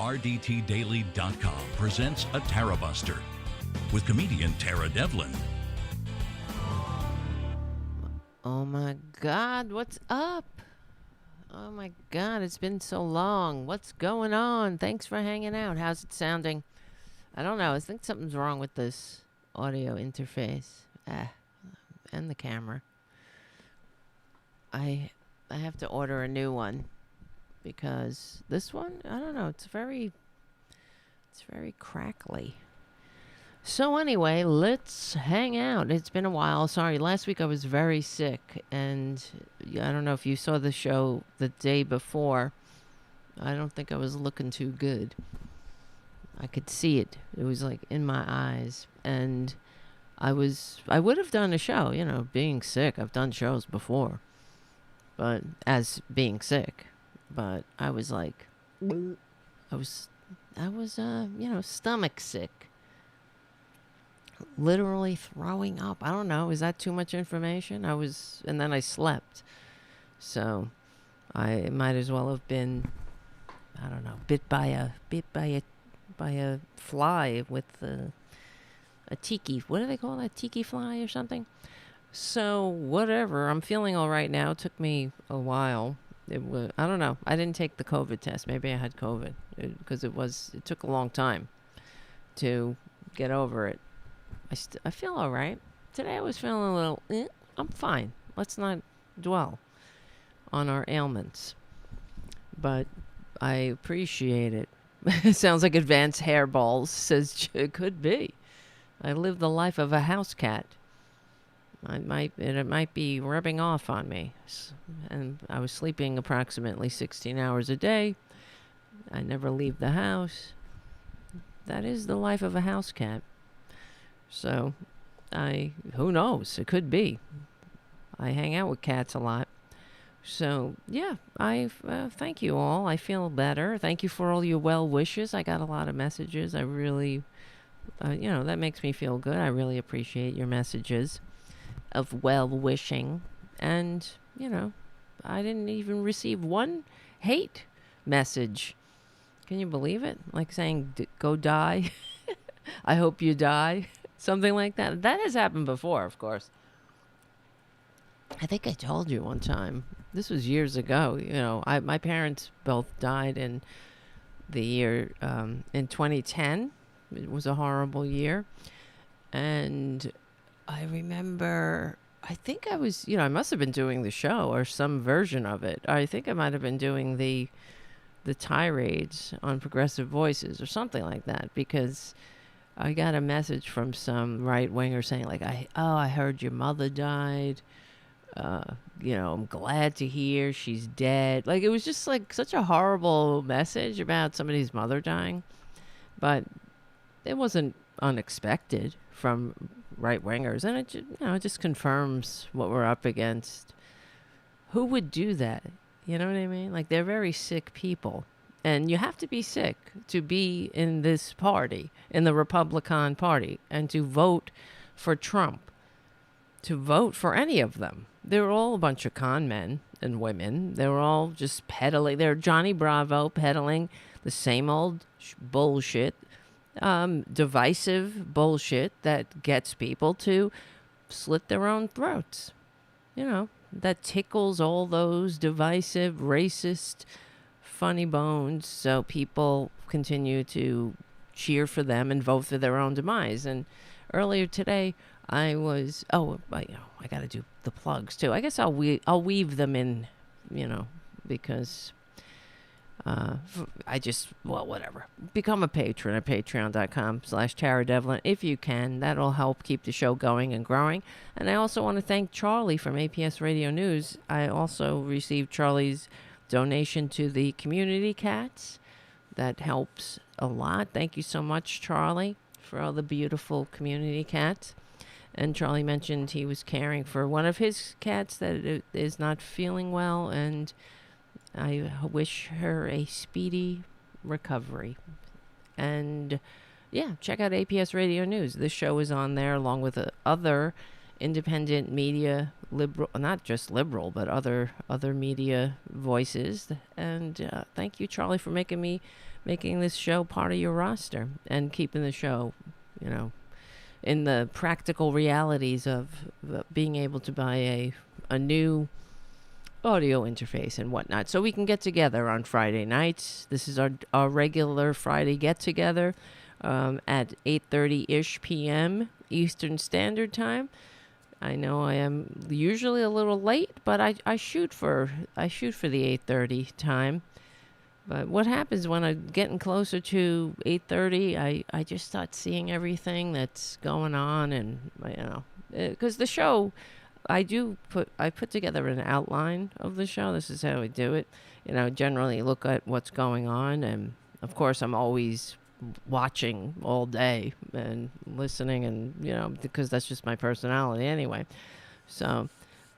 RDTDaily.com presents a Tarabuster with comedian Tara Devlin. Oh my God, what's up? Oh my God, it's been so long. What's going on? Thanks for hanging out. How's it sounding? I don't know. I think something's wrong with this audio interface. And the camera. I have to order a new one because this one, I don't know, it's very crackly. So anyway, let's hang out. It's been a while. Sorry, last week I was very sick, and I don't know if you saw the show the day before. I don't think I was looking too good. I could see it. It was like in my eyes, and I would have done a show, being sick. I've done shows before, but as being sick, but I was like, I was stomach sick. Literally throwing up. I don't know. Is that too much information? And then I slept. So I might as well have been, I don't know, bit by a fly with a tiki. What do they call that? Tiki fly or something? So whatever. I'm feeling all right now. It took me a while. I don't know. I didn't take the COVID test. Maybe I had COVID because it took a long time to get over it. I feel all right. Today I was feeling a little, I'm fine. Let's not dwell on our ailments. But I appreciate it. It sounds like advanced hairballs, says it could be. I live the life of a house cat. It might be rubbing off on me. And I was sleeping approximately 16 hours a day. I never leave the house. That is the life of a house cat. So, who knows? It could be. I hang out with cats a lot. So, yeah, thank you all. I feel better. Thank you for all your well wishes. I got a lot of messages. I really, that makes me feel good. I really appreciate your messages of well wishing. And, I didn't even receive one hate message. Can you believe it? Like saying, go die. I hope you die. Something like that. That has happened before, of course. I think I told you one time. This was years ago. My parents both died in the year, in 2010. It was a horrible year. And I remember, I think I was, I must have been doing the show or some version of it. I think I might have been doing the tirades on Progressive Voices or something like that, because I got a message from some right-winger saying, like, I heard your mother died. I'm glad to hear she's dead. Like, it was just, like, such a horrible message about somebody's mother dying. But it wasn't unexpected from right-wingers. And it just confirms what we're up against. Who would do that? You know what I mean? Like, they're very sick people. And you have to be sick to be in this party, in the Republican Party, and to vote for Trump, to vote for any of them. They're all a bunch of con men and women. They're all just peddling. They're Johnny Bravo peddling the same old bullshit, divisive bullshit that gets people to slit their own throats. That tickles all those divisive, racist, funny bones, so people continue to cheer for them and vote for their own demise. And earlier today, I got to do the plugs too. I guess I'll weave them in, because whatever. Become a patron at patreon.com/Tara Devlin if you can. That'll help keep the show going and growing. And I also want to thank Charlie from APS Radio News. I also received Charlie's donation to the community cats. That helps a lot. Thank you so much, Charlie, for all the beautiful community cats. And Charlie mentioned he was caring for one of his cats that is not feeling well, and I wish her a speedy recovery. And yeah, check out APS Radio News. This show is on there along with other independent media, liberal, not just liberal, but other media voices. And thank you, Charlie, for making this show part of your roster and keeping the show, in the practical realities of being able to buy a new audio interface and whatnot, so we can get together on Friday nights. This is our regular Friday get-together at 8:30-ish p.m. Eastern Standard Time. I know I am usually a little late, but I shoot for the 8:30 time. But what happens when I'm getting closer to 8:30, I just start seeing everything that's going on, and because the show, I put together an outline of the show. This is how I do it. Generally look at what's going on, and of course I'm always watching all day and listening, and because that's just my personality anyway. So,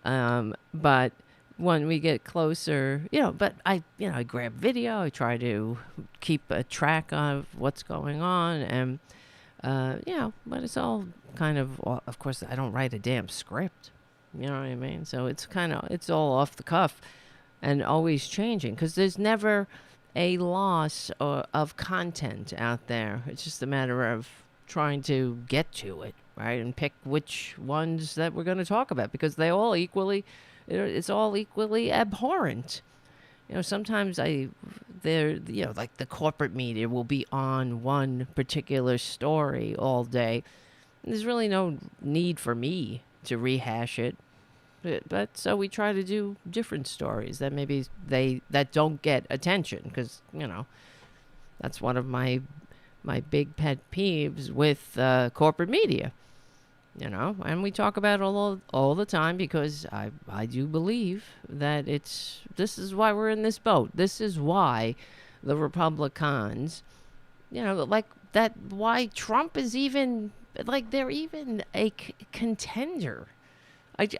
but when we get closer, but I grab video. I try to keep a track of what's going on, and but it's all kind of course, I don't write a damn script. You know what I mean? So it's all off the cuff and always changing, because there's never a loss of content out there. It's just a matter of trying to get to it, right? And pick which ones that we're going to talk about, because it's all equally abhorrent. Sometimes like the corporate media will be on one particular story all day. There's really no need for me to rehash it. But so we try to do different stories that maybe that don't get attention, because that's one of my big pet peeves with corporate media. And we talk about it all the time, because I do believe that this is why we're in this boat. This is why the Republicans, like that, why Trump is even, like, they're even a contender.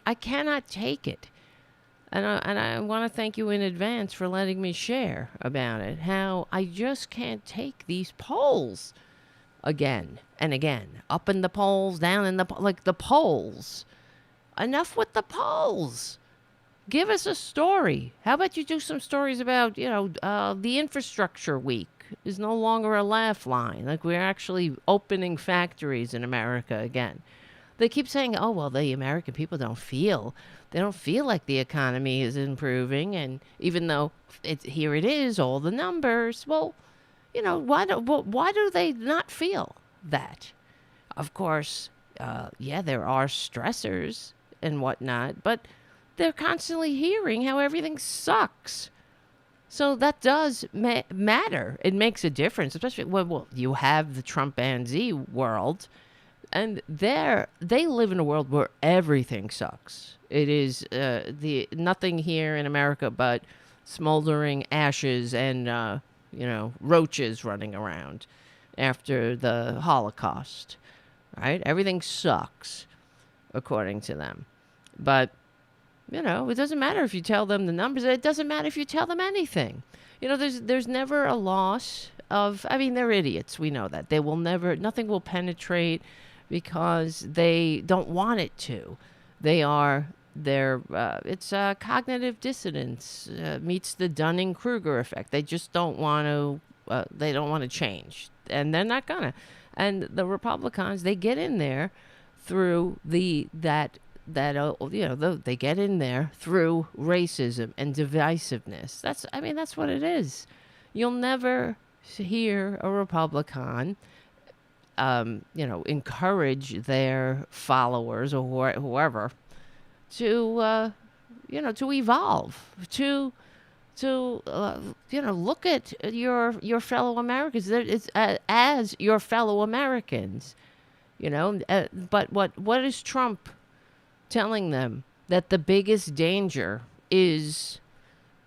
I cannot take it. And I want to thank you in advance for letting me share about it, how I just can't take these polls again and again. Up in the polls, down in the polls. Enough with the polls. Give us a story. How about you do some stories about, the infrastructure week is no longer a laugh line. Like, we're actually opening factories in America again. They keep saying, oh, well, the American people don't feel like the economy is improving. And even though here it is, all the numbers, well, why do they not feel that? Of course, there are stressors and whatnot, but they're constantly hearing how everything sucks. So that does matter. It makes a difference, especially when you have the Trumpanzee world. And they live in a world where everything sucks. It is nothing here in America but smoldering ashes and roaches running around after the Holocaust, right? Everything sucks, according to them. But it doesn't matter if you tell them the numbers. It doesn't matter if you tell them anything. There's never a loss of. I mean, they're idiots. We know that. Nothing will penetrate, because they don't want it to. It's cognitive dissonance meets the Dunning-Kruger effect. They just don't want to change, and they're not gonna. And the Republicans, they get in there through they get in there through racism and divisiveness. That's what it is. You'll never hear a Republican encourage their followers or whoever to evolve, to look at your fellow Americans as your fellow Americans, but what is Trump telling them? That the biggest danger is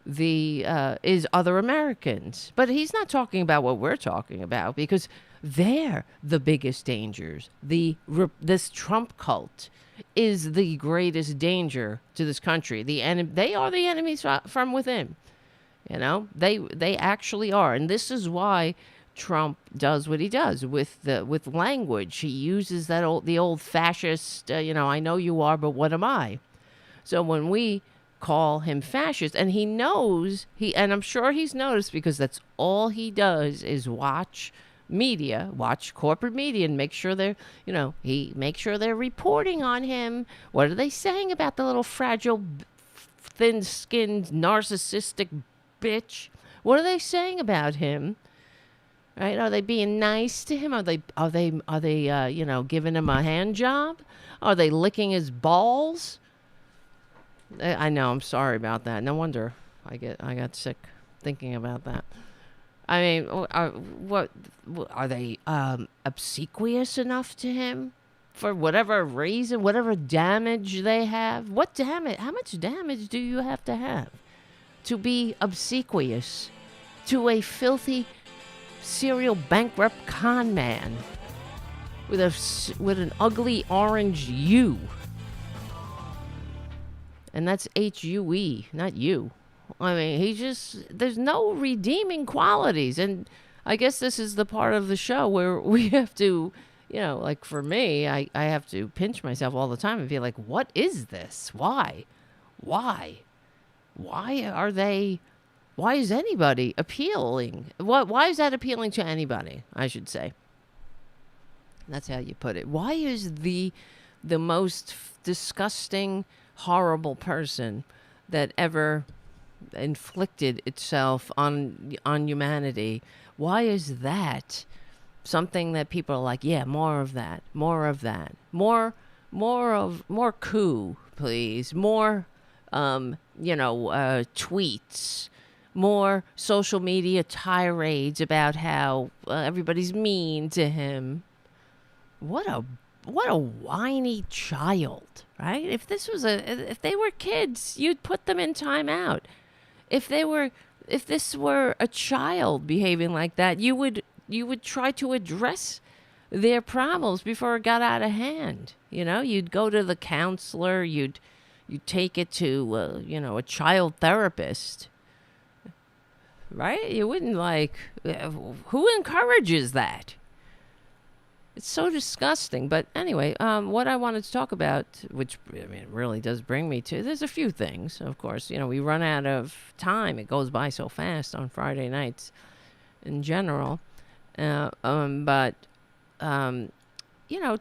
other Americans. But he's not talking about what we're talking about, because they're the biggest dangers. This Trump cult is the greatest danger to this country. They are the enemies from within. They actually are. And this is why Trump does what he does with language. He uses the old fascist, I know you are, but what am I? So when we call him fascist, and he knows, and I'm sure he's noticed, because that's all he does is watch corporate media, and make sure he makes sure they're reporting on him. What are they saying about the little fragile, thin-skinned, narcissistic bitch? What are they saying about him? Right? Are they being nice to him? Are they giving him a hand job? Are they licking his balls? I know. I'm sorry about that. No wonder I got sick thinking about that. I mean, what are they obsequious enough to him for whatever reason, whatever damage they have? What damage? How much damage do you have to be obsequious to a filthy serial bankrupt con man with an ugly orange U? And that's H-U-E, not you. I mean, there's no redeeming qualities. And I guess this is the part of the show where we have to, like for me, I have to pinch myself all the time and feel like, what is this? Why is anybody appealing? Why is that appealing to anybody, I should say? That's how you put it. Why is the most disgusting, horrible person that ever inflicted itself on humanity, why is that something that people are like, yeah, more of that, more coup, please, more tweets, more social media tirades about how everybody's mean to him? What a whiny child, right? If they were kids, you'd put them in timeout. If this were a child behaving like that, you would try to address their problems before it got out of hand. You'd go to the counselor, you'd take it to a child therapist, right? You wouldn't who encourages that? It's so disgusting. But anyway, what I wanted to talk about, which it really does bring me to, there's a few things, of course. We run out of time. It goes by so fast on Friday nights in general. But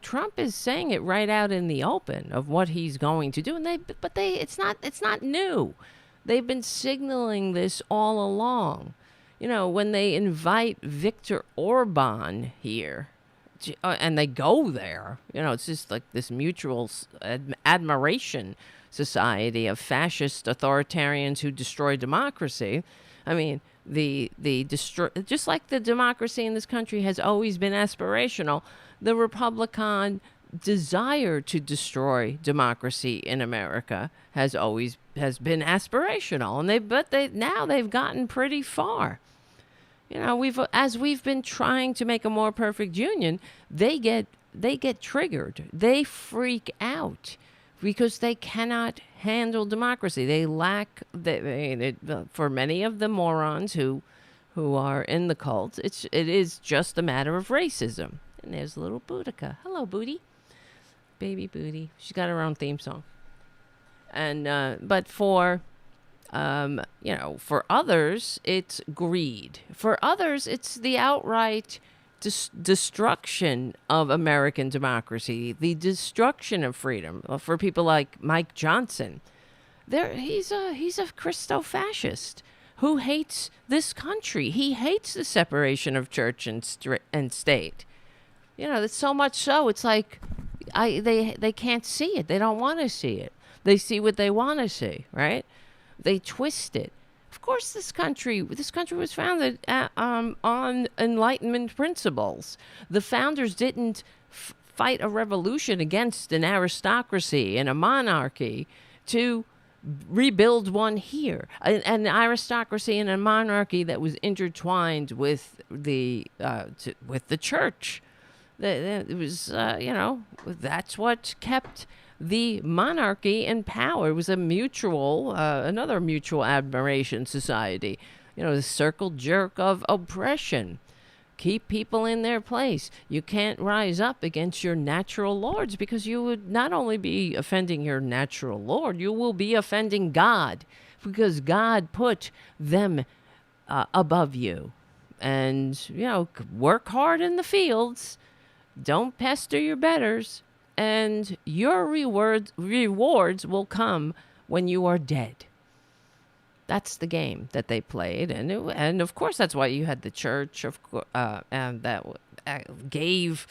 Trump is saying it right out in the open of what he's going to do. And it's not new. They've been signaling this all along. When they invite Viktor Orban here, and they go there, it's just like this mutual admiration society of fascist authoritarians who destroy democracy. I mean, just like the democracy in this country has always been aspirational, the Republican desire to destroy democracy in America has been aspirational, and they've gotten pretty far. We've been trying to make a more perfect union, they get triggered. They freak out because they cannot handle democracy. They lack for many of the morons who are in the cult. It is just a matter of racism. And there's little Boudica. Hello, Booty. Baby Booty. She's got her own theme song. And but for others, it's greed. For others, it's the outright destruction of American democracy, the destruction of freedom. For people like Mike Johnson, he's a Christo-fascist who hates this country. He hates the separation of church and state. It's so much so. It's like they can't see it. They don't want to see it. They see what they want to see, right? They twist it. Of course, this country was founded on Enlightenment principles. The founders didn't fight a revolution against an aristocracy and a monarchy to rebuild one here. An aristocracy and a monarchy that was intertwined with the church. It was, that's what kept the monarchy in power. It was another mutual admiration society. The circle jerk of oppression. Keep people in their place. You can't rise up against your natural lords, because you would not only be offending your natural lord, you will be offending God, because God put them above you. And, work hard in the fields. Don't pester your betters. And your rewards will come when you are dead. That's the game that they played, and of course that's why you had the church, and that gave,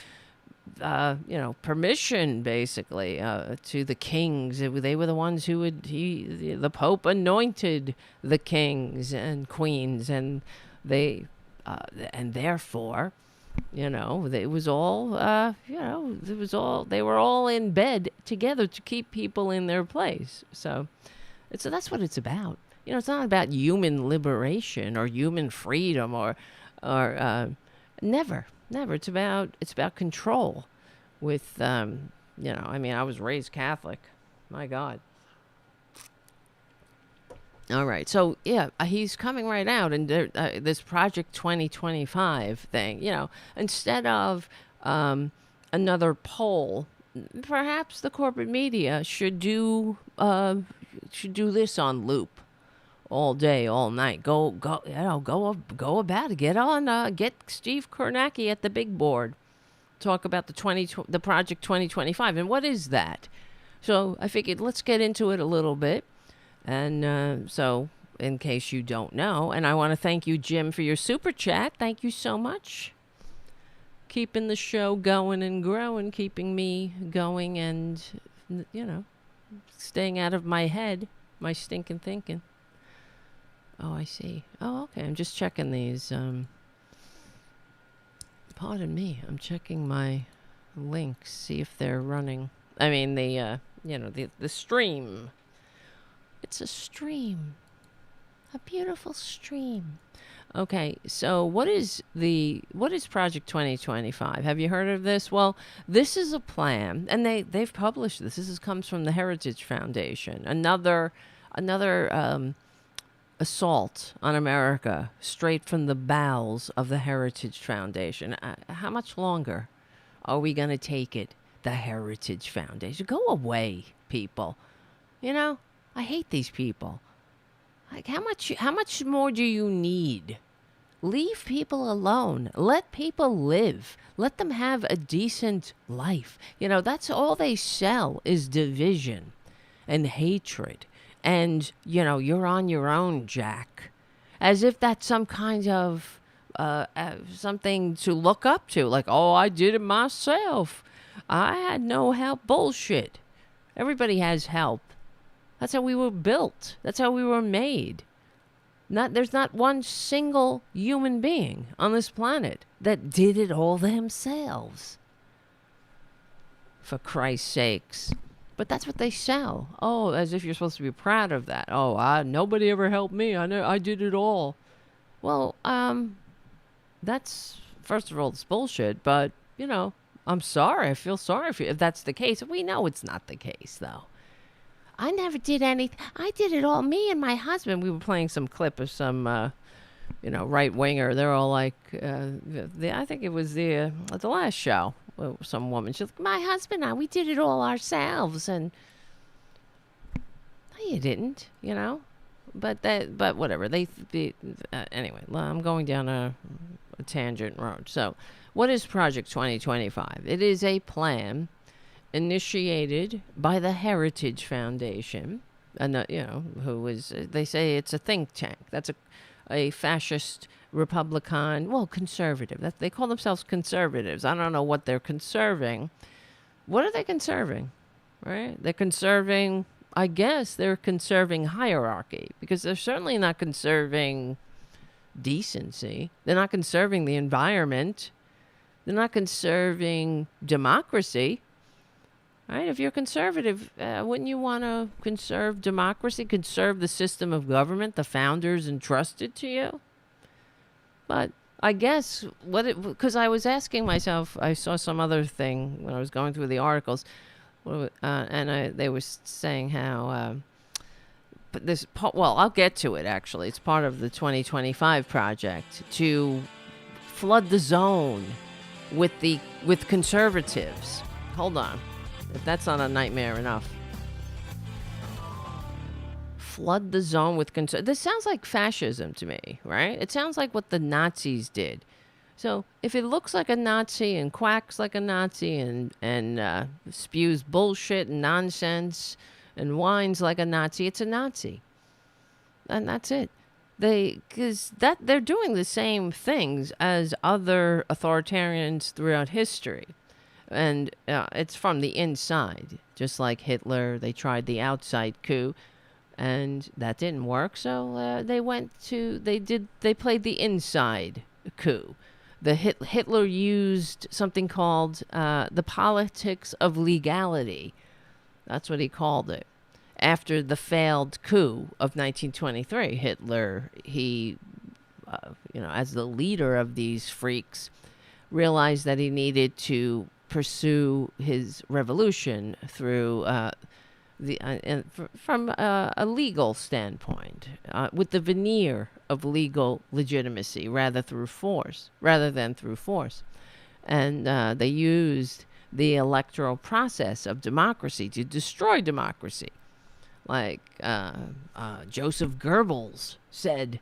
permission basically to the kings. They were the ones who the Pope anointed the kings and queens, and they, and therefore, it was all, they were all in bed together to keep people in their place. So that's what it's about. It's not about human liberation or human freedom or never. It's about control with, I was raised Catholic. My God. All right. So, he's coming right out, and this Project 2025 thing, instead of another poll, perhaps the corporate media should do this on loop. All day, all night. Go about it. Get Steve Kornacki at the big board. Talk about the Project 2025. And what is that? So I figured let's get into it a little bit. And so in case you don't know, and I want to thank you, Jim, for your super chat. Thank you so much. Keeping the show going and growing, keeping me going, and, staying out of my head, my stinking thinking. Oh, I see. Oh, okay. I'm just checking these. Pardon me. I'm checking my links, see if they're running. I mean, the stream. It's a stream. A beautiful stream. Okay, so what is Project 2025? Have you heard of this? Well, this is a plan, and they've published this. This comes from the Heritage Foundation. Another assault on America straight from the bowels of the Heritage Foundation. How much longer are we going to take it? The Heritage Foundation. Go away, people. I hate these people. Like, how much more do you need? Leave people alone. Let people live. Let them have a decent life. That's all they sell is division and hatred. And, you're on your own, Jack. As if that's some kind of something to look up to. Like, oh, I did it myself. I had no help. Bullshit. Everybody has help. That's how we were built. That's how we were made. There's not one single human being on this planet that did it all themselves. For Christ's sakes. But that's what they sell. Oh, as if you're supposed to be proud of that. Oh, nobody ever helped me. I did it all. Well, that's, first of all, it's bullshit. But, I'm sorry. I feel sorry for you if that's the case. We know it's not the case, though. I never did anything. I did it all. Me and my husband. We were playing some clip of some, right-winger. They're all like, I think it was the last show. Some woman, she's like, my husband and I, we did it all ourselves. And no, you didn't, but whatever. Anyway, I'm going down a tangent road. So what is Project 2025? It is a plan initiated by the Heritage Foundation, and they say it's a think tank. That's a fascist Republican, conservative. They call themselves conservatives. I don't know what they're conserving. What are they conserving? Right? They're conserving, I guess they're conserving hierarchy, because they're certainly not conserving decency. They're not conserving the environment. They're not conserving democracy. Right? If you're conservative, wouldn't you want to conserve democracy, conserve the system of government the founders entrusted to you? But I guess because I was asking myself, I saw some other thing when I was going through the articles, and they were saying how, I'll get to it actually. It's part of the 2025 project to flood the zone with conservatives. Hold on. If that's not a nightmare enough. Flood the zone with this sounds like fascism to me, right? It sounds like what the Nazis did. So if it looks like a Nazi and quacks like a Nazi and spews bullshit and nonsense and whines like a Nazi, it's a Nazi, and that's it. They're doing the same things as other authoritarians throughout history, and it's from the inside. Just like Hitler, they tried the outside coup. And that didn't work, so they played the inside coup. Hitler used something called the politics of legality. That's what he called it. After the failed coup of 1923, Hitler, as the leader of these freaks, realized that he needed to pursue his revolution through from a legal standpoint, with the veneer of legal legitimacy rather than through force. And they used the electoral process of democracy to destroy democracy. Like Joseph Goebbels said,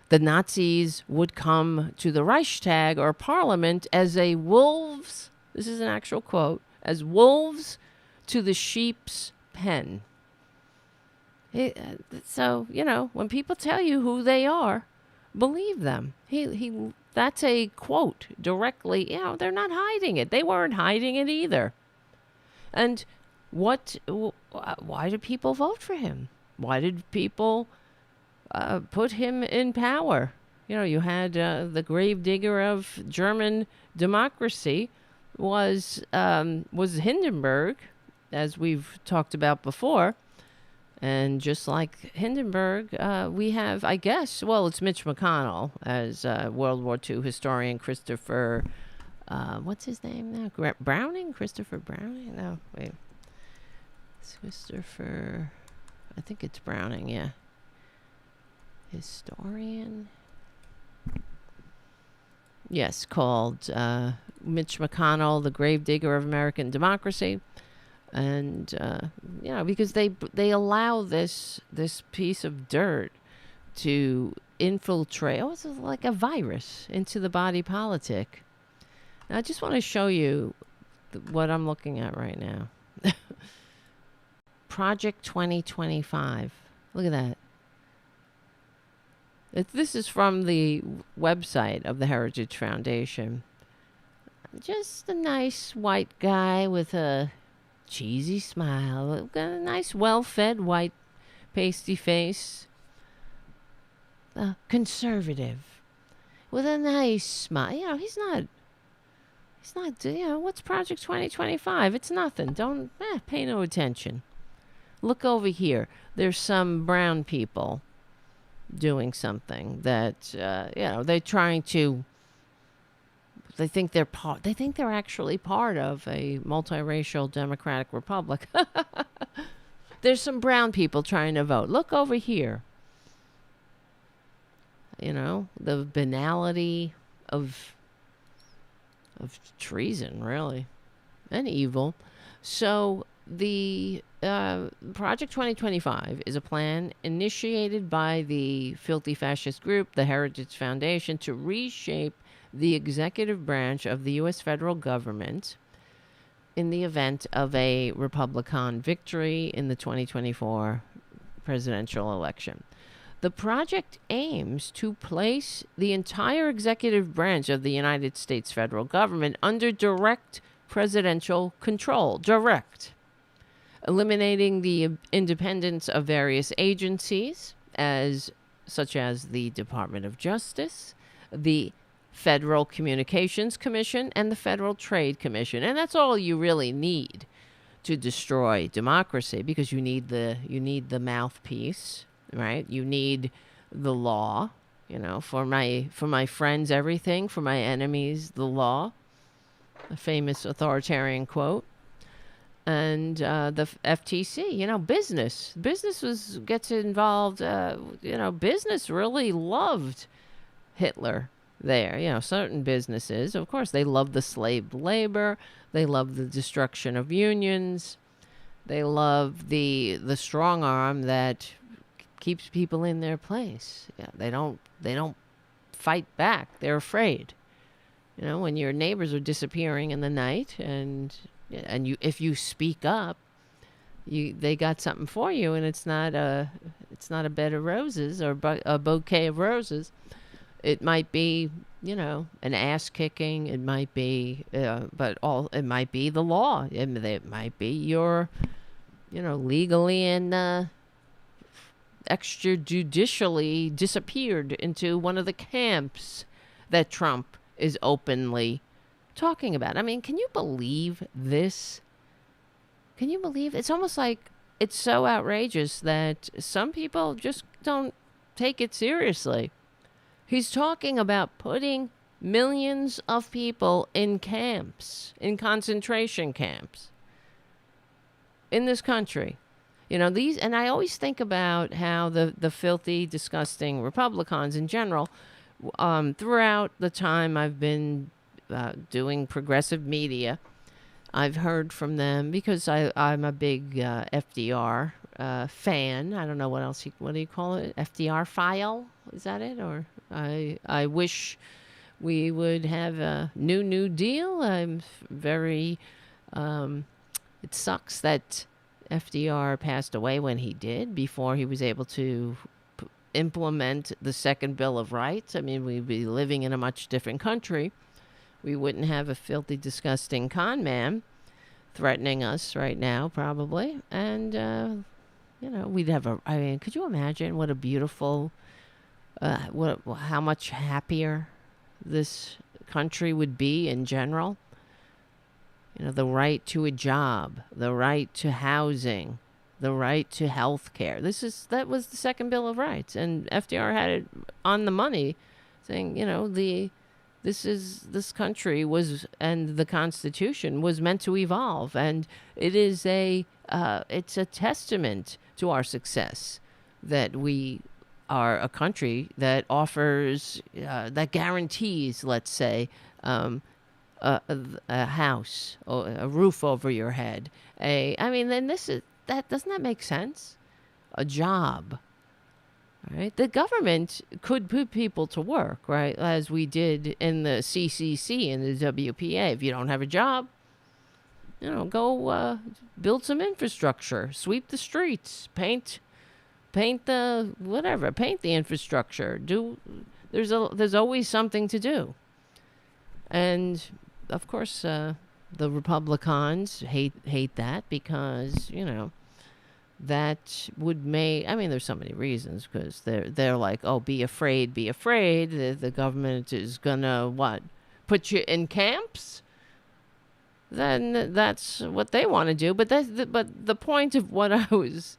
the Nazis would come to the Reichstag or parliament as wolves, this is an actual quote, as wolves to the sheep's pen. So, when people tell you who they are, believe them. That's a quote directly. They're not hiding it. They weren't hiding it either. And why did people vote for him? Why did people put him in power? You had the gravedigger of German democracy was Hindenburg, as we've talked about before. And just like Hindenburg, we have, I guess, it's Mitch McConnell as World War II historian Christopher, what's his name now? Browning? Christopher Browning? No, wait. It's Christopher, I think it's Browning, yeah. Historian. Yes, called Mitch McConnell, the gravedigger of American democracy. And because they allow this piece of dirt to infiltrate, it's like a virus, into the body politic. Now, I just want to show you what I'm looking at right now. Project 2025. Look at that. This is from the website of the Heritage Foundation. Just a nice white guy with a cheesy smile, got a nice, well-fed, white, pasty face. Conservative, with a nice smile. He's not. What's Project 2025? It's nothing. Don't pay no attention. Look over here. There's some brown people doing something that they're trying to. They think they're actually part of a multiracial democratic republic. There's some brown people trying to vote. Look over here. The banality of treason, really, and evil. So the Project 2025 is a plan initiated by the filthy fascist group, the Heritage Foundation, to reshape the executive branch of the U.S. federal government in the event of a Republican victory in the 2024 presidential election. The project aims to place the entire executive branch of the United States federal government under direct presidential control. Direct. Eliminating the independence of various agencies, such as the Department of Justice, the Federal Communications Commission, and the Federal Trade Commission. And that's all you really need to destroy democracy, because you need the mouthpiece, right? You need the law, for my friends everything, for my enemies the law. A famous authoritarian quote. And the FTC, business gets involved. Business really loved Hitler. there. You know, certain businesses, of course, they love the slave labor. They love the destruction of unions. They love the strong arm that keeps people in their place. Yeah, they don't fight back. They're afraid. You know, when your neighbors are disappearing in the night, and you, if you speak up, they got something for you, and it's not a bed of roses or a bouquet of roses. It might be, you know, an ass kicking. It might be, it might be the law. It might be your, you know, legally and extrajudicially disappeared into one of the camps that Trump is openly talking about. I mean, can you believe this? Can you believe it's almost like it's so outrageous that some people just don't take it seriously. He's talking about putting millions of people in camps, in concentration camps in this country. You know, these, and I always think about how the filthy, disgusting Republicans in general, throughout the time I've been doing progressive media, I've heard from them because I'm a big FDR fan. I don't know what else, what do you call it? FDR file? Is that it? Or I wish we would have a new deal. I'm very, it sucks that FDR passed away when he did, before he was able to implement the Second Bill of Rights. I mean, we'd be living in a much different country. We wouldn't have a filthy, disgusting con man threatening us right now, probably. And, you know, we'd have I mean, could you imagine what a beautiful, how much happier this country would be in general? You know, the right to a job, the right to housing, the right to health care. That was the Second Bill of Rights. And FDR had it on the money, saying, you know, this country was, and the Constitution was meant to evolve. And it is it's a testament to our success that we are a country that offers, that guarantees, let's say, a house, or a roof over your head. Then doesn't that make sense? A job, right? The government could put people to work, right? As we did in the CCC and the WPA. If you don't have a job, you know, go build some infrastructure, sweep the streets, paint the infrastructure. There's always something to do. And of course, the Republicans hate that because, you know, that would make, there's so many reasons, because they're like, oh, be afraid. The government is gonna put you in camps? Then that's what they want to do. But the point of what I was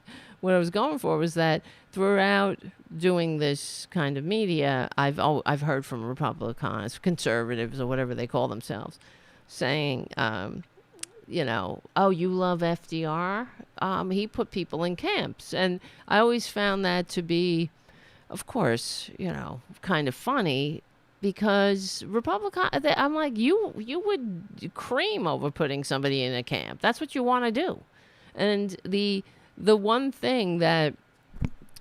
going for was that throughout doing this kind of media, I've heard from Republicans, conservatives, or whatever they call themselves, saying, you know, oh, you love FDR? He put people in camps. And I always found that to be, of course, you know, kind of funny, because I'm like, you would cream over putting somebody in a camp. That's what you want to do. And the one thing that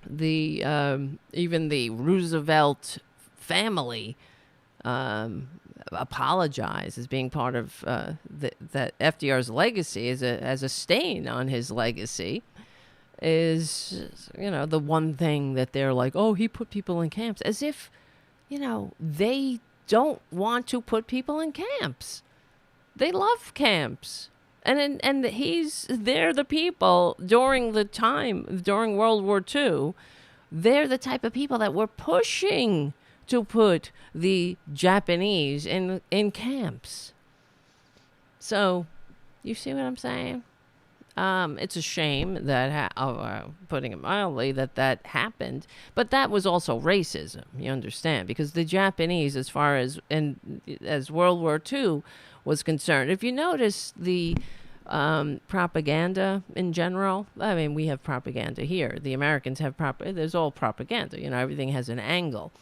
even the Roosevelt family apologize as being part of that FDR's legacy as a stain on his legacy is, you know, the one thing that they're like, oh, he put people in camps, as if, you know, they don't want to put people in camps. They love camps. And they're the people during World War II, they're the type of people that were pushing to put the Japanese in camps. So, you see what I'm saying? It's a shame that, putting it mildly, that happened. But that was also racism, you understand? Because the Japanese, as far as World War II was concerned, if you notice the propaganda in general, we have propaganda here. The Americans have there's all propaganda. You know, everything has an angle.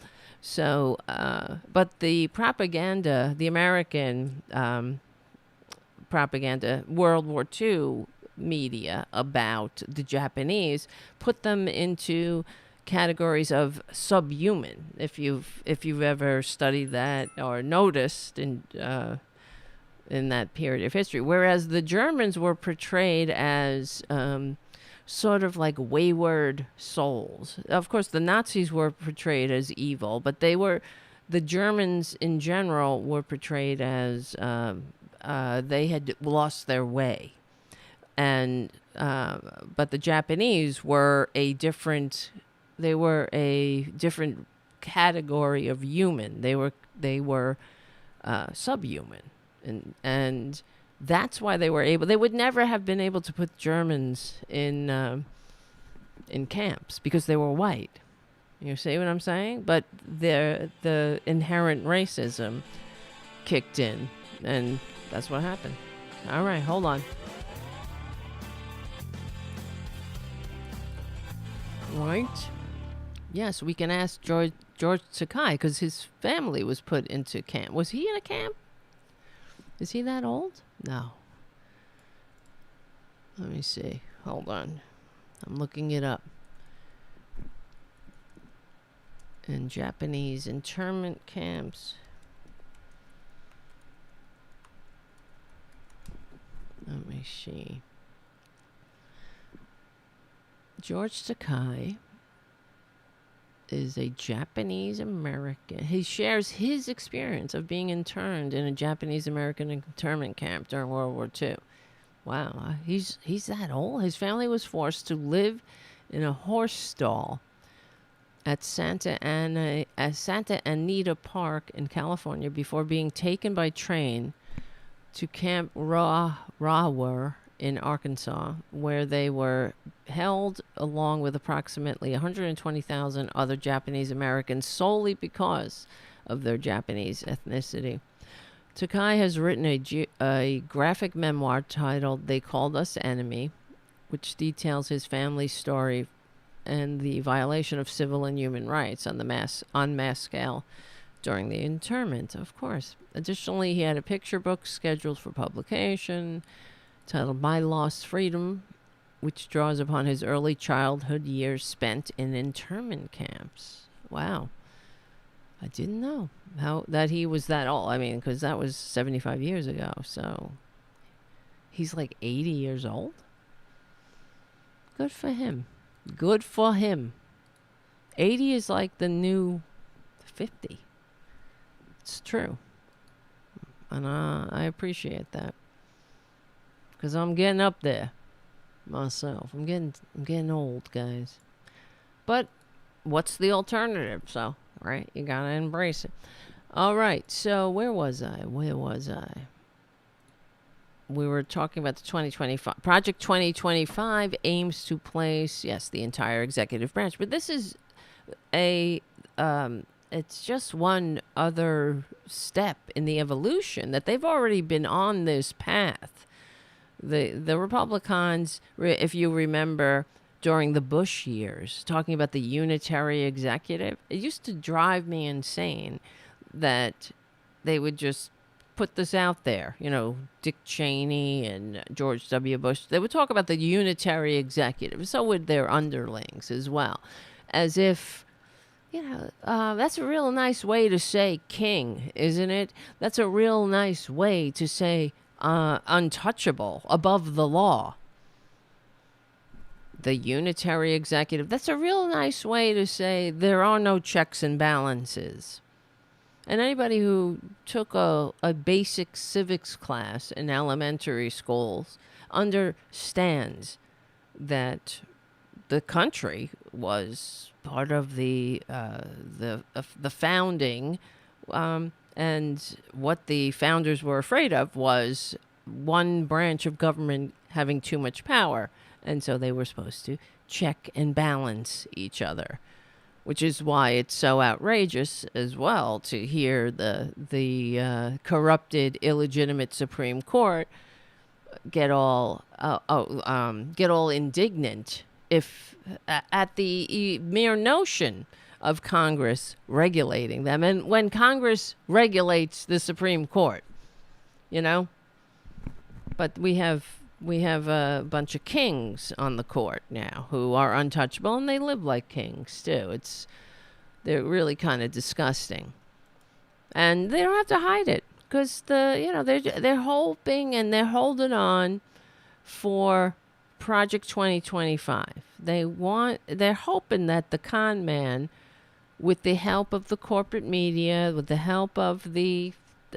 So, but the propaganda, the American propaganda, World War II media about the Japanese put them into categories of subhuman. If you've ever studied that or noticed in that period of history, whereas the Germans were portrayed as sort of like wayward souls. Of course, the Nazis were portrayed as evil, but the Germans in general were portrayed as they had lost their way, and but the Japanese were a different. They were a different category of human. They were subhuman, and that's why they were able. They would never have been able to put Germans in camps because they were white. You see what I'm saying? But the inherent racism kicked in, and that's what happened. All right, hold on. Right? Yes, we can ask George Takai because his family was put into camp. Was he in a camp? Is he that old? No. Let me see. Hold on. I'm looking it up. In Japanese internment camps. Let me see. George Takai is a Japanese American. He shares his experience of being interned in a Japanese American internment camp during World War II. Wow, he's that old. His family was forced to live in a horse stall at Santa Anita Park in California before being taken by train to Camp Rawar in Arkansas, where they were held along with approximately 120,000 other Japanese Americans solely because of their Japanese ethnicity. Takai has written a graphic memoir titled They Called Us Enemy, which details his family's story and the violation of civil and human rights on mass scale during the internment, of course. Additionally, he had a picture book scheduled for publication titled My Lost Freedom, which draws upon his early childhood years spent in internment camps. Wow. I didn't know that he was that old. I mean, because that was 75 years ago. So he's like 80 years old. Good for him. Good for him. 80 is like the new 50. It's true. And I appreciate that. Because I'm getting up there myself. I'm getting old, guys. But what's the alternative? So, right, you gotta embrace it. All right, so where was I? We were talking about the 2025. Project 2025 aims to place, yes, the entire executive branch. But this is it's just one other step in the evolution that they've already been on this path. The Republicans, if you remember, during the Bush years, talking about the unitary executive, it used to drive me insane that they would just put this out there. You know, Dick Cheney and George W. Bush, they would talk about the unitary executive. So would their underlings as well. As if, that's a real nice way to say king, isn't it? That's a real nice way to say untouchable, above the law. The unitary executive, that's a real nice way to say there are no checks and balances. And anybody who took a basic civics class in elementary schools understands that the country was part of the founding, and what the founders were afraid of was one branch of government having too much power. And so they were supposed to check and balance each other, which is why it's so outrageous as well to hear the corrupted, illegitimate Supreme Court get all indignant if at the mere notion of Congress regulating them. And when Congress regulates the Supreme Court, you know, but we have a bunch of kings on the court now who are untouchable, and they live like kings too. They're really kind of disgusting, and they don't have to hide it because they're hoping and they're holding on for Project 2025. They're hoping that the con man, with the help of the corporate media, with the help of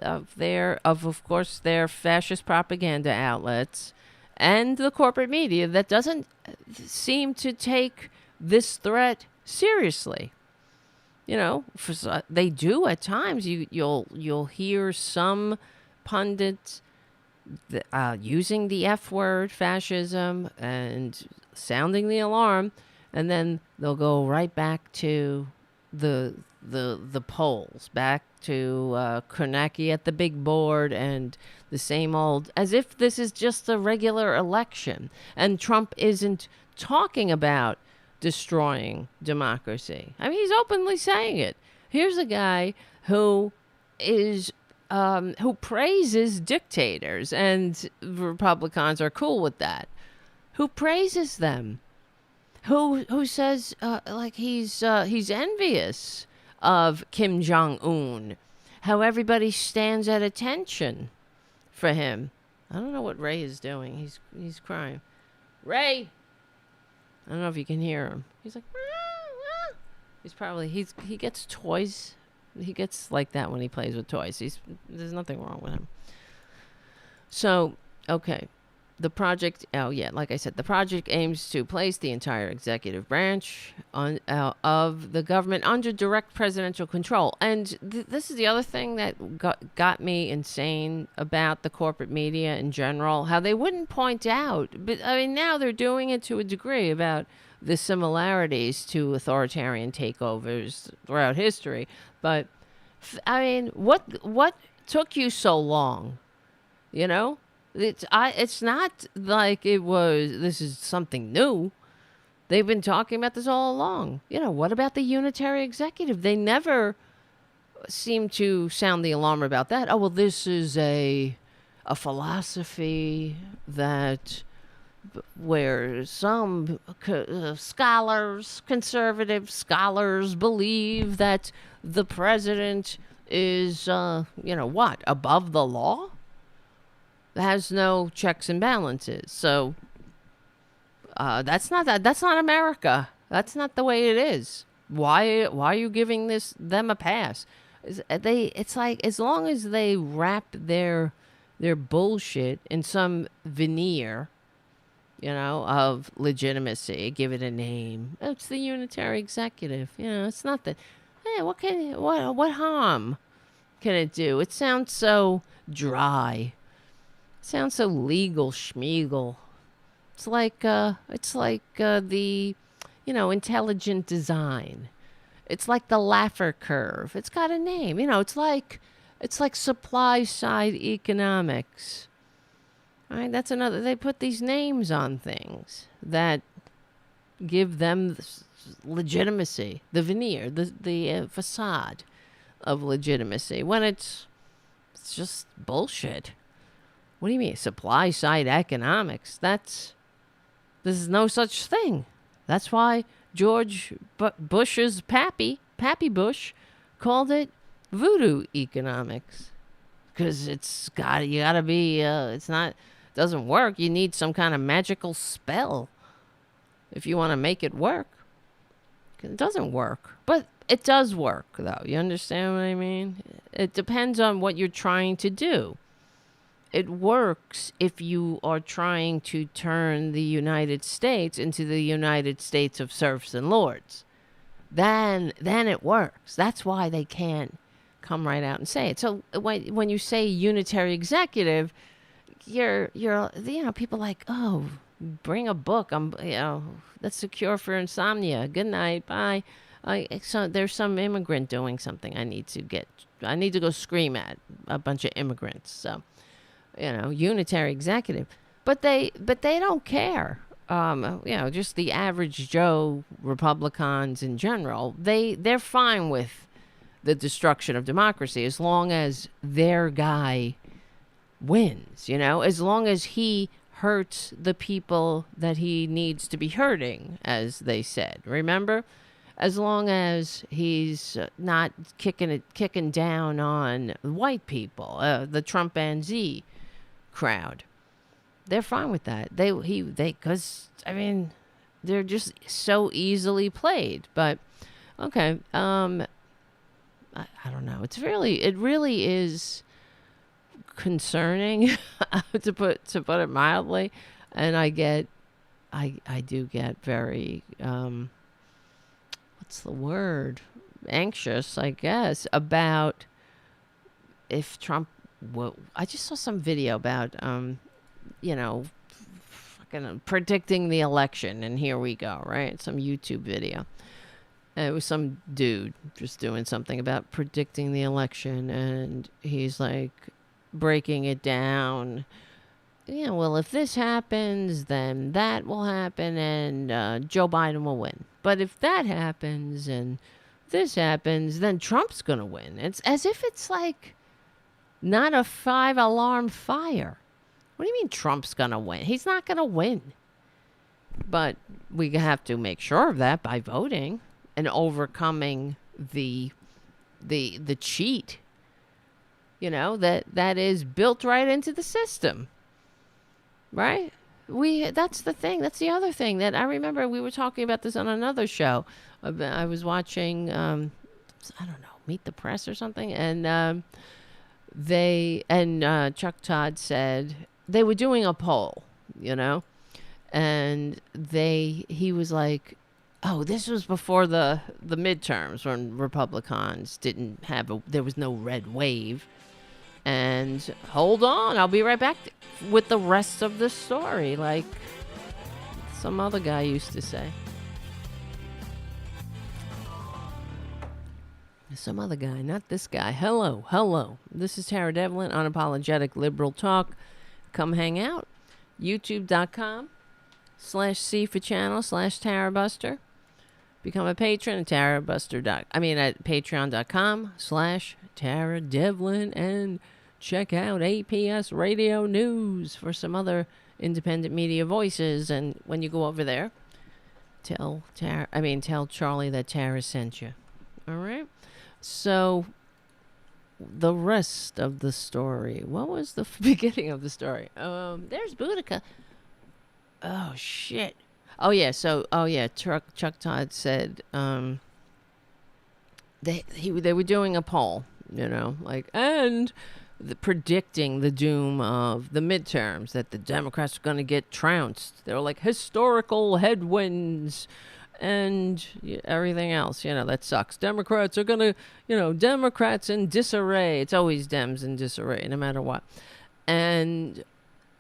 of course their fascist propaganda outlets and the corporate media that doesn't seem to take this threat seriously. They do at times. You'll hear some pundits using the F word, fascism, and sounding the alarm, and then they'll go right back to the polls, back to Kornacki at the big board, and the same old, as if this is just a regular election, and Trump isn't talking about destroying democracy. I mean, he's openly saying it. Here's a guy who praises dictators, and Republicans are cool with that. Who praises them? Who says he's envious of Kim Jong-un? How everybody stands at attention for him. I don't know what Ray is doing. He's crying. Ray. I don't know if you can hear him. He's like, ah, ah. He gets toys. He gets like that when he plays with toys. There's nothing wrong with him. So, okay. The project, like I said, the project aims to place the entire executive branch of the government under direct presidential control. And this is the other thing that got me insane about the corporate media in general, how they wouldn't point out, but I mean, now they're doing it to a degree, about the similarities to authoritarian takeovers throughout history. But, I mean, what took you so long, you know? It's not like this is something new. They've been talking about this all along. What about the unitary executive? They never seem to sound the alarm about that. Oh, well, this is a philosophy where some conservative scholars believe that the president is, above the law? Has no checks and balances. So that's not America. That's not the way it is. Why are you giving them a pass? It's like, as long as they wrap their bullshit in some veneer, of legitimacy, give it a name. It's the unitary executive. It's not that. Hey, what harm can it do? It sounds so dry. Sounds so legal schmiegel. It's like the intelligent design. It's like the Laffer curve. It's got a name. It's like supply side economics. All right, that's another. They put these names on things that give them legitimacy, the veneer, the facade of legitimacy, when it's just bullshit. What do you mean? Supply side economics? There's no such thing. That's why George Bush's Pappy Bush, called it voodoo economics. Because you gotta be, doesn't work. You need some kind of magical spell if you want to make it work. It doesn't work. But it does work, though. You understand what I mean? It depends on what you're trying to do. It works if you are trying to turn the United States into the United States of serfs and lords. Then it works. That's why they can't come right out and say it. So when you say unitary executive, you're people like, oh, bring a book. That's a cure for insomnia. Good night. Bye. So there's some immigrant doing something. I need to go scream at a bunch of immigrants. So. Unitary executive, but they don't care. just the average Joe Republicans in general, they're fine with the destruction of democracy as long as their guy wins, as long as he hurts the people that he needs to be hurting, as they said. Remember? As long as he's not kicking down on white people, the Trump and Z crowd, they're fine with that. Because they're just so easily played. But okay, I don't know. It really is concerning, to put it mildly, and I do get very what's the word, anxious, I guess, about if Trump I just saw some video about fucking predicting the election, and here we go, right? Some YouTube video. It was some dude just doing something about predicting the election, and he's like breaking it down. Well, if this happens, then that will happen, and Joe Biden will win. But if that happens and this happens, then Trump's going to win. It's as if it's like not a 5-alarm fire. What do you mean Trump's going to win? He's not going to win. But we have to make sure of that by voting and overcoming the cheat, that is built right into the system. Right? That's the thing. That's the other thing that I remember we were talking about this on another show. I was watching, I don't know, Meet the Press or something. And Chuck Todd said they were doing a poll, and he was like, oh, this was before the midterms when Republicans there was no red wave. And hold on, I'll be right back with the rest of the story, like some other guy used to say. Some other guy, not this guy. Hello. This is Tara Devlin, Unapologetic Liberal Talk. Come hang out. YouTube.com/C for channel /Tarabuster. Become a patron at Patreon.com/Tara Devlin, and check out APS Radio News for some other independent media voices. And when you go over there, tell Charlie that Tara sent you. All right. So the rest of the story. What was the beginning of the story? There's Boudica. Oh shit. Oh yeah. So Chuck Todd said they were doing a poll, and predicting the doom of the midterms, that the Democrats are going to get trounced. They were like historical headwinds and everything else, that sucks. Democrats are going to, Democrats in disarray. It's always Dems in disarray, no matter what. And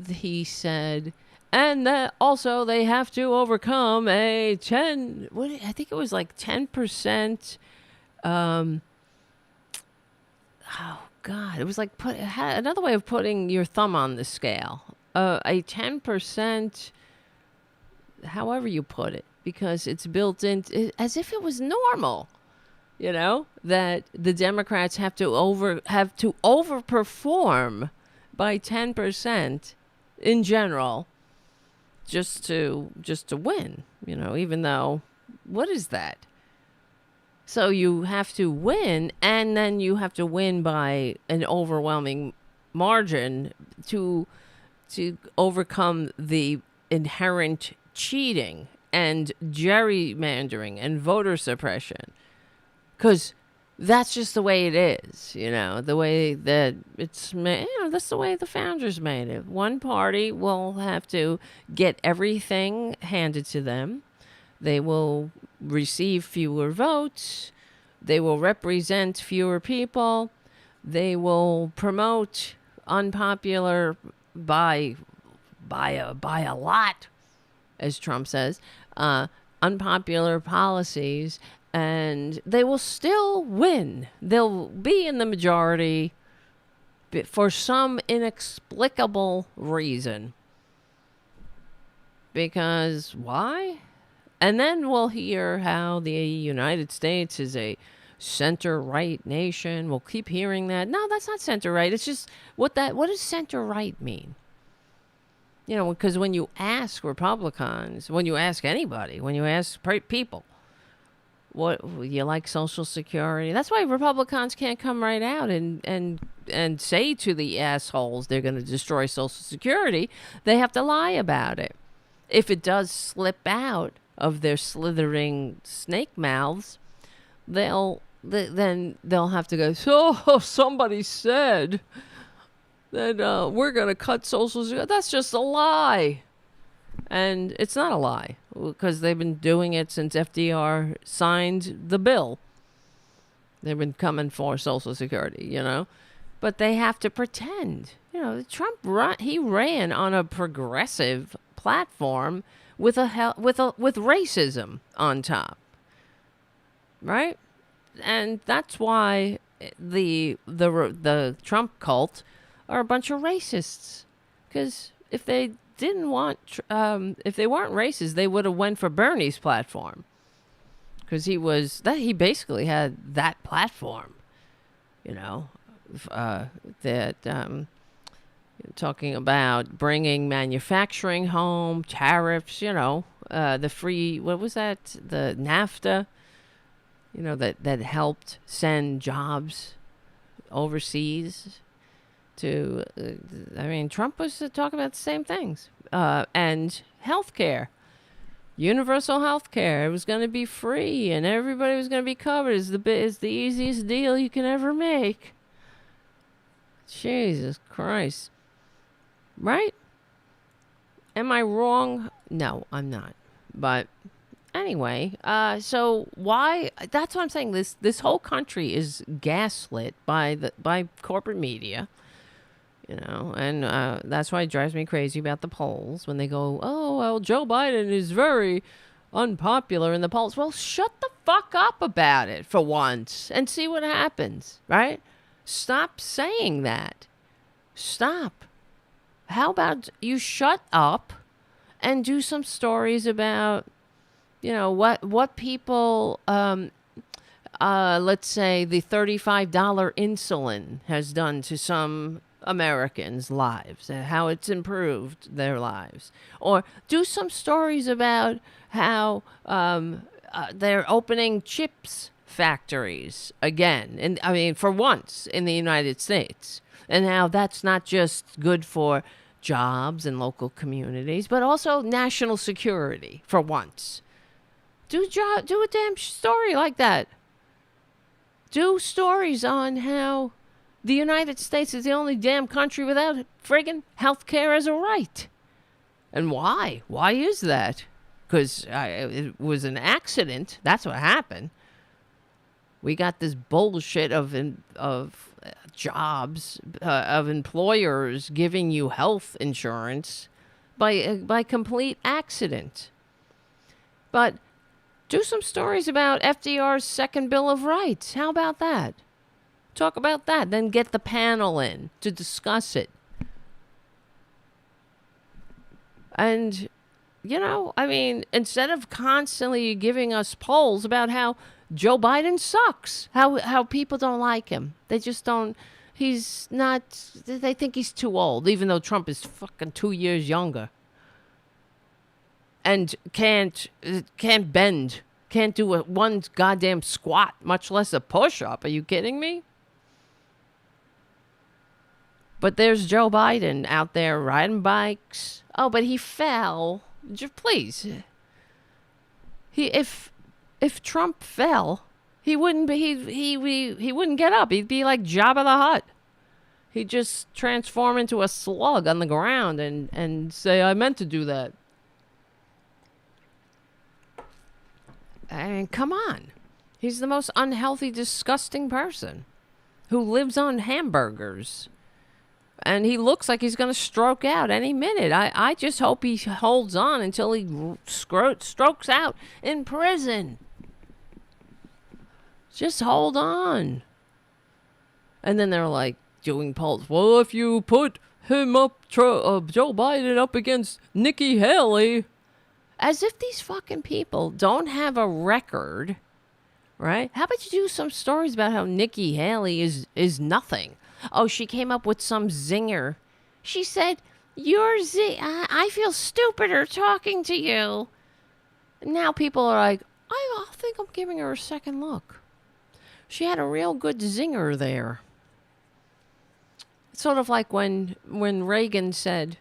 he said, and that also they have to overcome I think it was like 10%. Oh God, it was like another way of putting your thumb on the scale. A 10%, however you put it, because it's built in as if it was normal, that the Democrats have to overperform by 10% in general, just to win. Even though, what is that? So you have to win, and then you have to win by an overwhelming margin to overcome the inherent cheating and gerrymandering and voter suppression. Because that's just the way it is, the way that it's made. That's the way the founders made it. One party will have to get everything handed to them. They will receive fewer votes. They will represent fewer people. They will promote unpopular by a lot, as Trump says, unpopular policies, and they will still win. They'll be in the majority for some inexplicable reason. Because why? And then we'll hear how the United States is a center-right nation. We'll keep hearing that. No, that's not center-right. It's just what does center-right mean? You know, because when you ask Republicans, when you ask anybody, when you ask people, what you like Social Security? That's why Republicans can't come right out and say to the assholes they're going to destroy Social Security. They have to lie about it. If it does slip out of their slithering snake mouths, then they'll have to go, so somebody said that we're going to cut Social Security. That's just a lie. And it's not a lie, because they've been doing it since FDR signed the bill. They've been coming for Social Security, you know. But they have to pretend. You know, Trump, he ran on a progressive platform with racism on top. Right? And that's why the Trump cult are a bunch of racists. Because if they didn't want, if they weren't racist, they would have went for Bernie's platform. Because he basically had that platform, you know, talking about bringing manufacturing home, tariffs, you know, the free, what was that? The NAFTA, you know, that helped send jobs overseas to, Trump was talking about the same things. And healthcare, universal healthcare. It was going to be free and everybody was going to be covered. It's the easiest deal you can ever make. Jesus Christ. Right? Am I wrong? No, I'm not. But anyway, so why? That's what I'm saying. This whole country is gaslit by corporate media, you know, and that's why it drives me crazy about the polls when they go, oh, well, Joe Biden is very unpopular in the polls. Well, shut the fuck up about it for once and see what happens, right? Stop saying that. Stop. How about you shut up and do some stories about, you know, what people, let's say the $35 insulin has done to some Americans' lives, and how it's improved their lives. Or do some stories about how they're opening chips factories again, and for once in the United States, and how that's not just good for jobs and local communities, but also national security for once. Do a damn story like that. Do stories on how the United States is the only damn country without friggin' health care as a right. And why? Why is that? Because it was an accident. That's what happened. We got this bullshit of jobs, of employers giving you health insurance by complete accident. But do some stories about FDR's second Bill of Rights. How about that? Talk about that. Then get the panel in to discuss it. And, you know, instead of constantly giving us polls about how Joe Biden sucks, how people don't like him. They just don't, they think he's too old, even though Trump is fucking 2 years younger. And can't bend, can't do one goddamn squat, much less a push-up. Are you kidding me? But there's Joe Biden out there riding bikes. Oh, but he fell. Please. If Trump fell, he wouldn't get up. He'd be like Jabba the Hutt. He'd just transform into a slug on the ground and say, I meant to do that. I mean, come on. He's the most unhealthy, disgusting person who lives on hamburgers. And he looks like he's going to stroke out any minute. I just hope he holds on until he strokes out in prison. Just hold on. And then they're like doing polls. Well, if you put him Joe Biden up against Nikki Haley, As if these fucking people don't have a record, right? How about you do some stories about how Nikki Haley is nothing? Oh, she came up with some zinger. She said, I feel stupider talking to you. Now people are like, I think I'm giving her a second look. She had a real good zinger there. It's sort of like when Reagan said,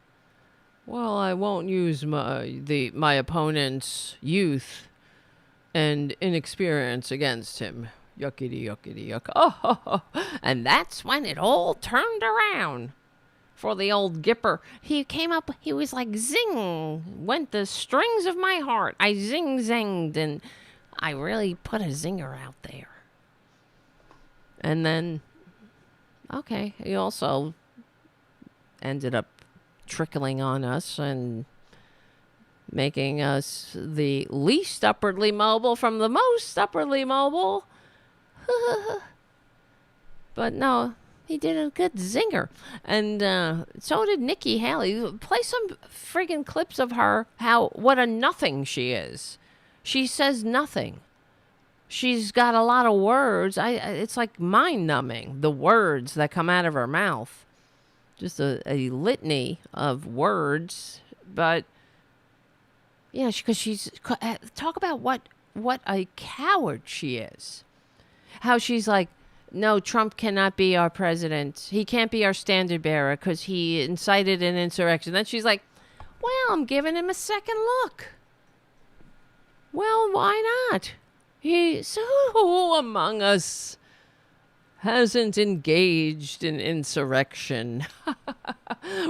well, I won't use my opponent's youth and inexperience against him. Yuckity, yuckity, yuck. Oh, and that's when it all turned around for the old Gipper. He came up, he was like, zing, went the strings of my heart. I zinged, and I really put a zinger out there. And then, okay, he also ended up trickling on us and making us the least upwardly mobile from the most upwardly mobile. But no, he did a good zinger. And so did Nikki Haley. Play some friggin' clips of her, what a nothing she is. She says nothing. She's got a lot of words. It's like mind-numbing, the words that come out of her mouth. Just a litany of words. But, yeah, because she's... Talk about what a coward she is. How she's like, no, Trump cannot be our president. He can't be our standard bearer because he incited an insurrection. Then she's like, well, I'm giving him a second look. Well, why not? Who among us hasn't engaged in insurrection?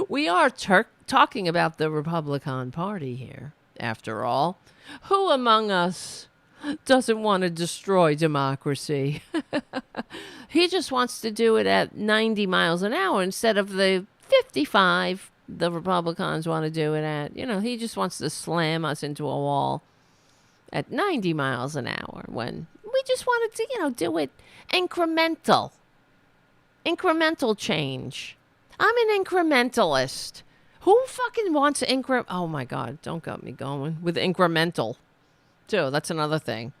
We are talking about the Republican Party here, after all. Who among us doesn't want to destroy democracy? He just wants to do it at 90 miles an hour instead of the 55 the Republicans want to do it at. He just wants to slam us into a wall at 90 miles an hour when we just wanted to, do it incremental change. I'm an incrementalist. Who fucking wants oh my God, don't get me going with incremental too. That's another thing.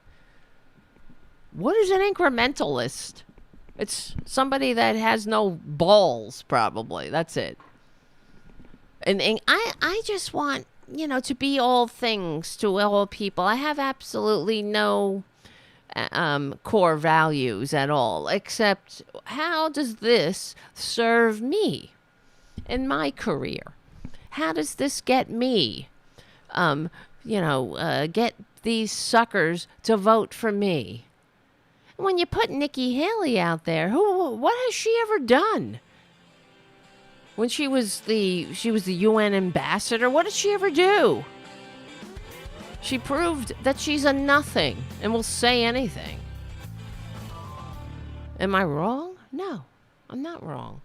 What is an incrementalist? It's somebody that has no balls, probably. That's it. And I just want, to be all things to all people. I have absolutely no core values at all, except how does this serve me in my career? How does this get me, get these suckers to vote for me? When you put Nikki Haley out there, what has she ever done? When she was the UN ambassador, what did she ever do? She proved that she's a nothing and will say anything. Am I wrong? No, I'm not wrong.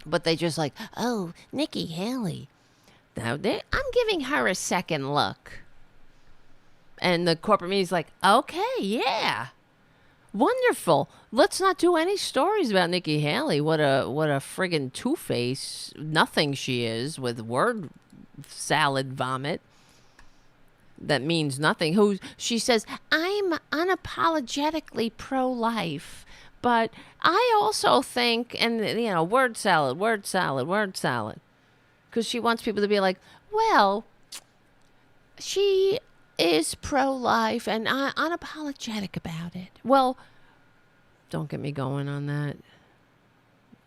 But they just like, oh, Nikki Haley. Now I'm giving her a second look. And the corporate media's like, okay, yeah. Wonderful. Let's not do any stories about Nikki Haley. What a friggin' two-face nothing she is with word salad vomit. That means nothing. She says, I'm unapologetically pro-life, but I also think, and word salad. Because she wants people to be like, well, she is pro-life and unapologetic about it. Well, don't get me going on that,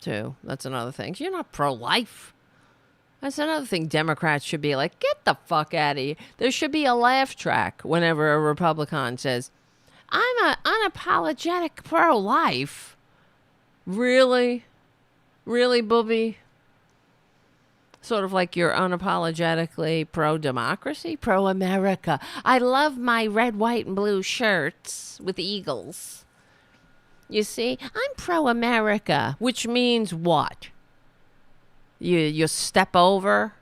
too. That's another thing. You're not pro-life. That's another thing Democrats should be like, get the fuck out of here. There should be a laugh track whenever a Republican says, I'm an unapologetic pro-life. Really? Really, booby? Sort of like you're unapologetically pro-democracy, pro-America. I love my red, white, and blue shirts with eagles. You see, I'm pro-America, which means what? You step over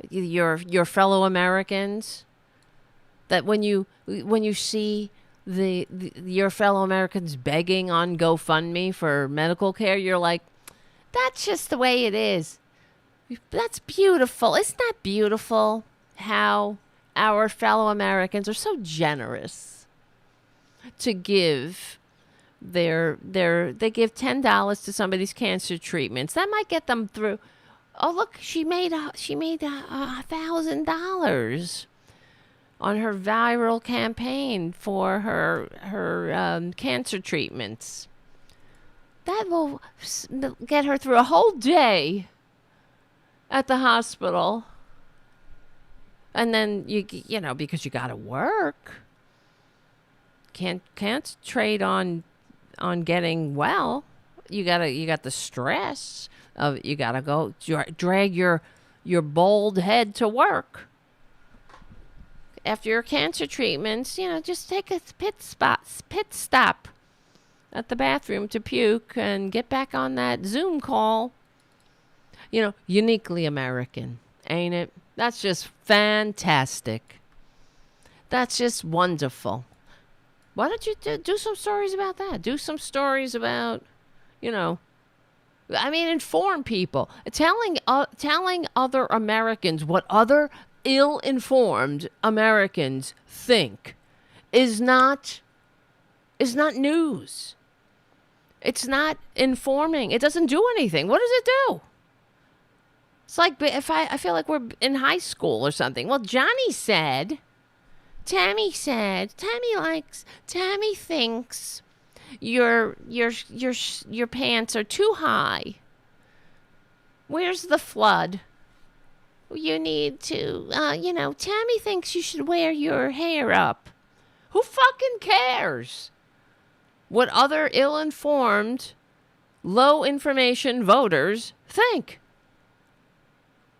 your fellow Americans? That when you see your fellow Americans begging on GoFundMe for medical care, you're like, that's just the way it is. That's beautiful. Isn't that beautiful how our fellow Americans are so generous to give they give $10 to somebody's cancer treatments. That might get them through. Oh, look, she made $1,000 on her viral campaign for her cancer treatments. That will get her through a whole day at the hospital. And then you know, because you got to work. Can't trade on getting well. You got the stress of you got to go drag your bald head to work. After your cancer treatments, you know, just take a pit stop at the bathroom to puke and get back on that Zoom call. You know, uniquely American, ain't it? That's just fantastic. That's just wonderful. Why don't you do some stories about that? Do some stories about, you know, I mean, inform people. Telling other Americans what other ill-informed Americans think is not news. It's not informing. It doesn't do anything. What does it do? It's like if I feel like we're in high school or something. Well, Tammy thinks your pants are too high. Where's the flood? You need to, Tammy thinks you should wear your hair up. Who fucking cares what other ill-informed, low-information voters think?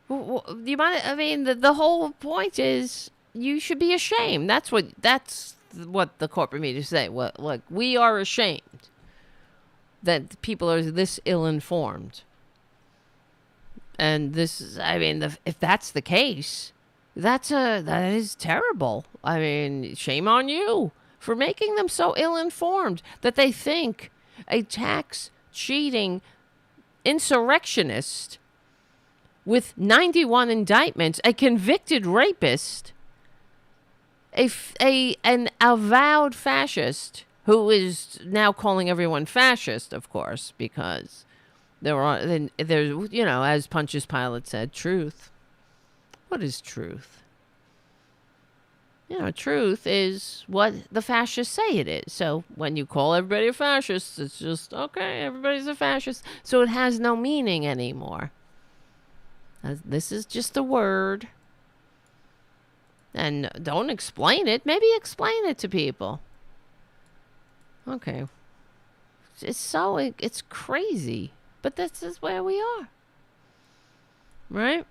You might. I mean, the whole point is you should be ashamed. That's what the corporate media say. Look, we are ashamed that people are this ill-informed. And this is, I mean, if that's the case, that is terrible. I mean, shame on you for making them so ill-informed that they think a tax-cheating insurrectionist with 91 indictments, a convicted rapist, an avowed fascist who is now calling everyone fascist, of course, because there's, you know, as Pontius Pilate said, truth. What is truth? You know, truth is what the fascists say it is. So when you call everybody a fascist, it's just, okay, everybody's a fascist. So it has no meaning anymore. This is just a word. And don't explain it. Maybe explain it to people. Okay. It's crazy. But this is where we are. Right?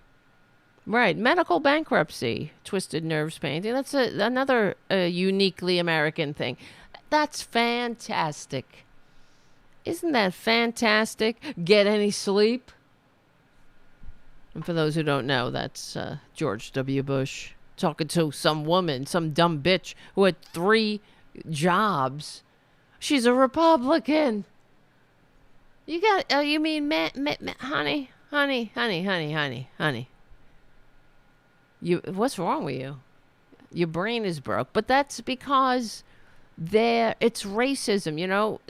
Right. Medical bankruptcy. Twisted nerves painting. That's another uniquely American thing. That's fantastic. Isn't that fantastic? Get any sleep? And for those who don't know, that's George W. Bush talking to some woman, some dumb bitch who had 3 jobs. She's a Republican. You got, you mean, honey. What's wrong with you? Your brain is broke. But that's because it's racism, you know?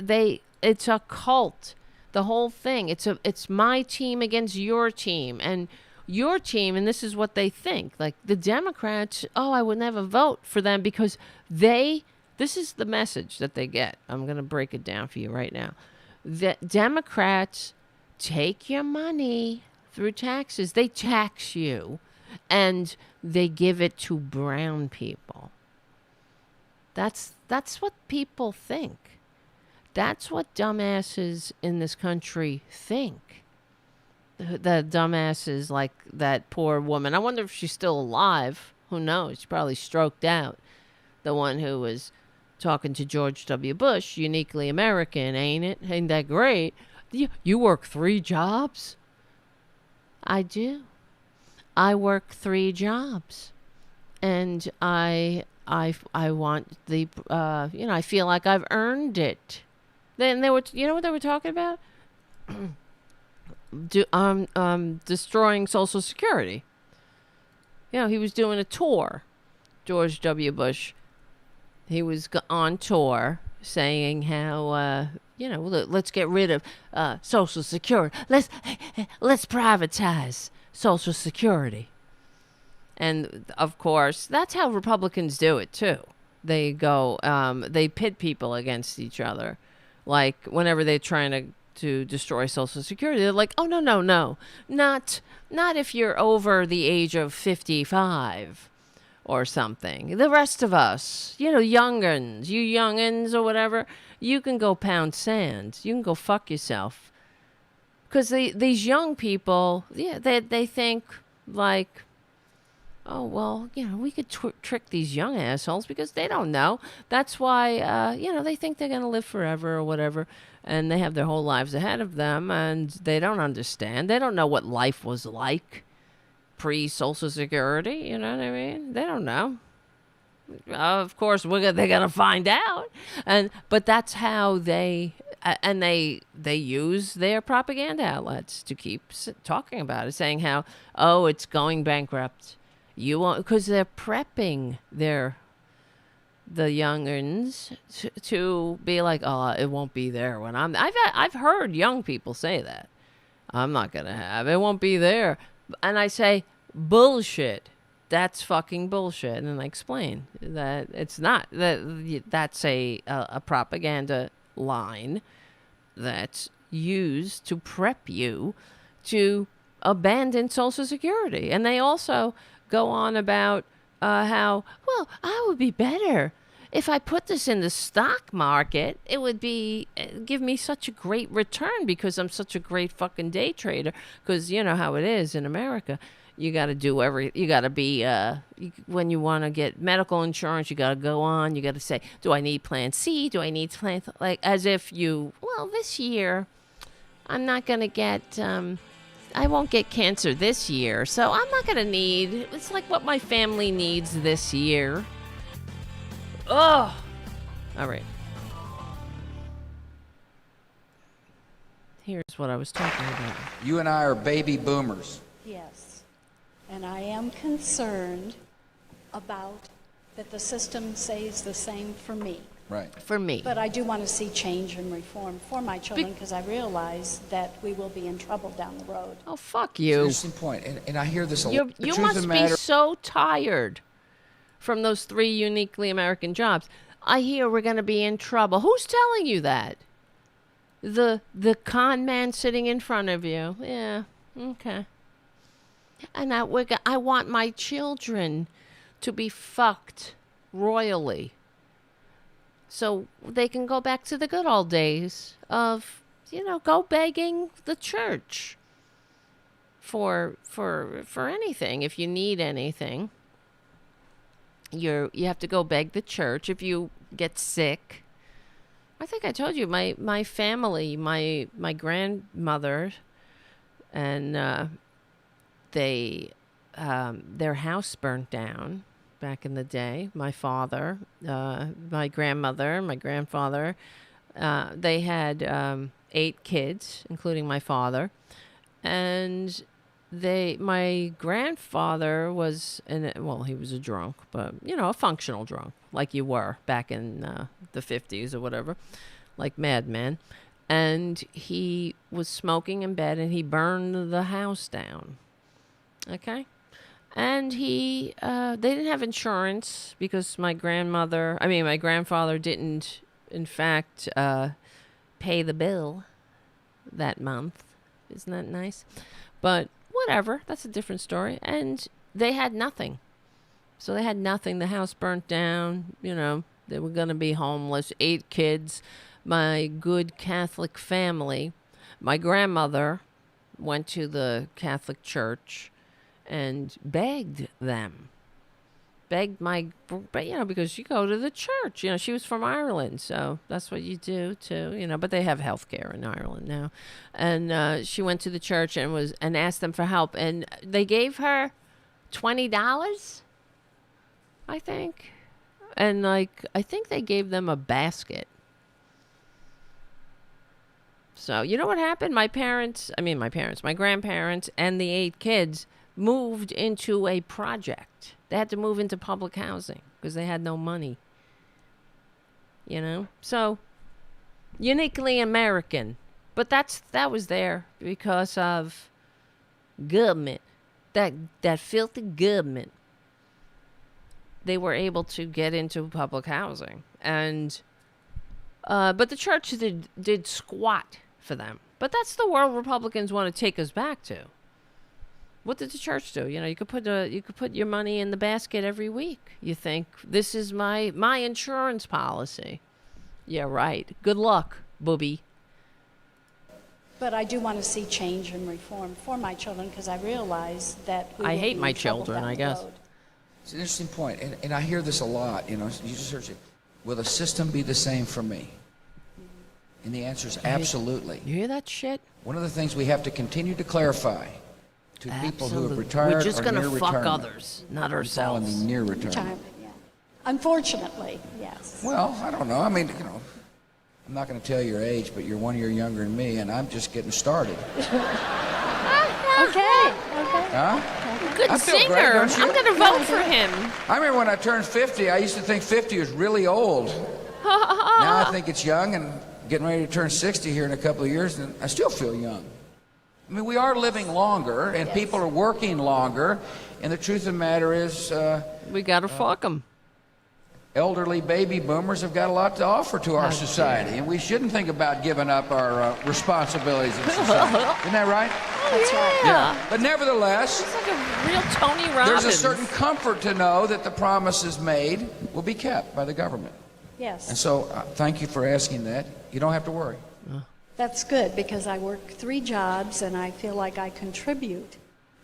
It's a cult. The whole thing. It's my team against your team. And your team, and this is what they think. Like the Democrats, I would never vote for them because this is the message that they get. I'm going to break it down for you right now. The Democrats take your money through taxes. They tax you and they give it to brown people. That's what people think. That's what dumbasses in this country think. The dumbasses like that poor woman. I wonder if she's still alive. Who knows? She's probably stroked out. The one who was talking to George W. Bush, uniquely American, ain't it? Ain't that great? You work 3 jobs? I do. I work 3 jobs. And I want the, I feel like I've earned it. Then they were, you know what they were talking about? destroying Social Security. He was doing a tour. George W. Bush. He was on tour saying how let's get rid of Social Security. Let's privatize Social Security. And of course, that's how Republicans do it too. They go, they pit people against each other. Like whenever they're trying to destroy Social Security, they're like, oh no, not if you're over the age of 55 or something. The rest of us, you youngins or whatever, you can go pound sand. You can go fuck yourself. Because these young people, they think like, oh, well, we could trick these young assholes because they don't know. That's why, they think they're going to live forever or whatever. And they have their whole lives ahead of them. And they don't understand. They don't know what life was like pre-Social Security. You know what I mean? They don't know. Of course, they're going to find out. But that's how they use their propaganda outlets to keep talking about it, saying how, oh, it's going bankrupt. You won't, because they're prepping the young'uns to be like, oh, it won't be there when I've heard young people say that. I'm not going to have it. Won't be there. And I say, bullshit. That's fucking bullshit. And then I explain that it's not. That's a propaganda line that's used to prep you to abandon Social Security. And they also go on about how, well, I would be better if I put this in the stock market. It would give me such a great return because I'm such a great fucking day trader. Because you know how it is in America. You got to you got to be, when you want to get medical insurance, you got to go on. You got to say, do I need plan C? Do I need plan, like as if this year I'm not going to get, I won't get cancer this year, so I'm not going to need, it's like what my family needs this year. Oh, all right. Here's what I was talking about. You and I are baby boomers. Yes, and I am concerned about that the system stays the same for me. Right. For me. But I do want to see change and reform for my children because I realize that we will be in trouble down the road. Oh, fuck you. Interesting point. And I hear this a lot. You must be so tired from those 3 uniquely American jobs. I hear we're going to be in trouble. Who's telling you that? The con man sitting in front of you. Yeah, okay. And I want my children to be fucked royally. So they can go back to the good old days of, go begging the church for anything. If you need anything, you have to go beg the church. If you get sick, I think I told you my family, my grandmother, and their house burnt down. Back in the day, my father, my grandmother, my grandfather, they had 8 kids, including my father, and my grandfather was he was a drunk, but a functional drunk, like you were back in the 50s or whatever, like madman, and he was smoking in bed and he burned the house down. Okay. And they didn't have insurance because my grandfather didn't, in fact, pay the bill that month. Isn't that nice? But whatever, that's a different story. And they had nothing. So they had nothing. The house burnt down. They were going to be homeless. 8 kids. My good Catholic family. My grandmother went to the Catholic Church and begged them. Because you go to the church. She was from Ireland, so that's what you do too. But they have health care in Ireland now. And she went to the church and asked them for help, and they gave her $20, I think. And I think they gave them a basket. So, you know what happened? My grandparents, and the 8 kids moved into a project. They had to move into public housing because they had no money. You know? So, uniquely American. But that was there because of government. That filthy government. They were able to get into public housing. And but the church did squat for them. But that's the world Republicans want to take us back to. What did the church do? You know, you could put your money in the basket every week. You think, this is my insurance policy. Yeah, right. Good luck, booby. But I do want to see change and reform for my children because I realize that I hate my children, I guess. It's an interesting point, and I hear this a lot. You know, you just heard it. Will the system be the same for me? And the answer is absolutely. You hear that shit? One of the things we have to continue to clarify to people who have retired We're just or going near to fuck retirement. others, not Fall ourselves. in the near retirement. Retirement, yeah. Unfortunately, yes. Well, I don't know. I mean, you know, I'm not going to tell your age, but you're 1 year younger than me, and I'm just getting started. Okay. Huh? Good I feel singer. great, don't you? I'm going to vote for him. I remember when I turned 50, I used to think 50 was really old. Now I think it's young, and getting ready to turn 60 here in a couple of years, and I still feel young. I mean, we are living longer, and people are working longer, and the truth of the matter is We got to fuck them. elderly baby boomers have got a lot to offer to our society, and we shouldn't think about giving up our responsibilities in society. Isn't that right? That's right. Yeah. But nevertheless, It's like a real Tony Robbins. there's a certain comfort to know that the promises made will be kept by the government. And Yes. so thank you for asking that. You don't have to worry. That's good because I work 3 jobs and I feel like I contribute.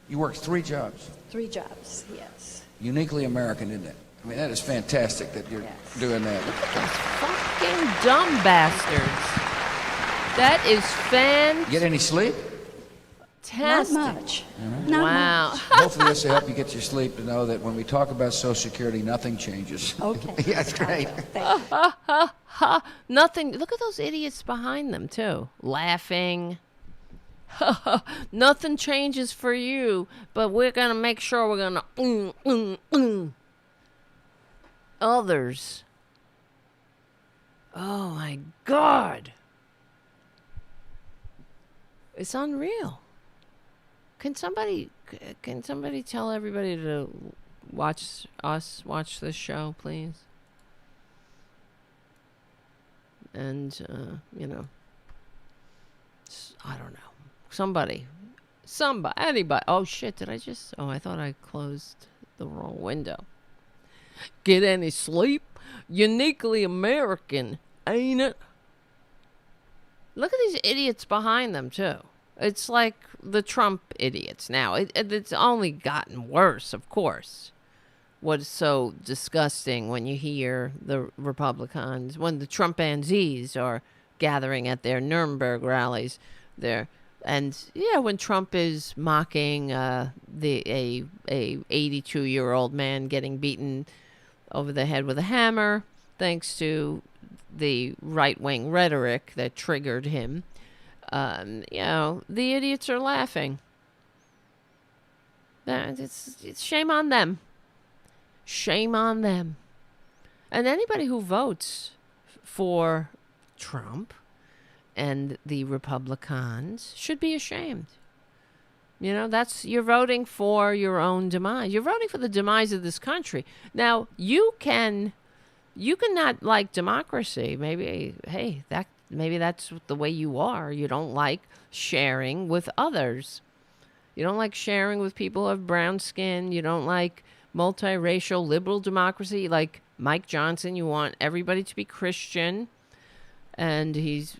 You work 3 jobs. 3 jobs, yes. Uniquely American, isn't it? I mean, that is fantastic that you're Yes. doing that. Fucking dumb bastards. That is fantastic. Get any sleep? Not much. Not Wow. much. Hopefully this will help you get your sleep to know that when we talk about Social Security, nothing changes. Okay. Yeah, that's great. Thank you. Nothing. Look at those idiots behind them, too. Laughing. Nothing changes for you, but we're going to make sure we're going to others. Oh, my God. It's unreal. Can somebody tell everybody to watch this show, please? And, you know, I don't know. Somebody, anybody. Oh, shit, I thought I closed the wrong window. Get any sleep? Uniquely American, ain't it? Look at these idiots behind them, too. It's like the Trump idiots now. It's only gotten worse, of course. What's so disgusting when you hear the Republicans, when the Trumpanzees are gathering at their Nuremberg rallies, when Trump is mocking a 82-year-old man getting beaten over the head with a hammer, thanks to the right-wing rhetoric that triggered him. The idiots are laughing. It's shame on them. Shame on them. And anybody who votes for Trump and the Republicans should be ashamed. You know, you're voting for your own demise. You're voting for the demise of this country. Now, you can not like democracy. Maybe that's the way you are. You don't like sharing with others. You don't like sharing with people who have brown skin. You don't like multiracial liberal democracy like Mike Johnson. You want everybody to be Christian. And these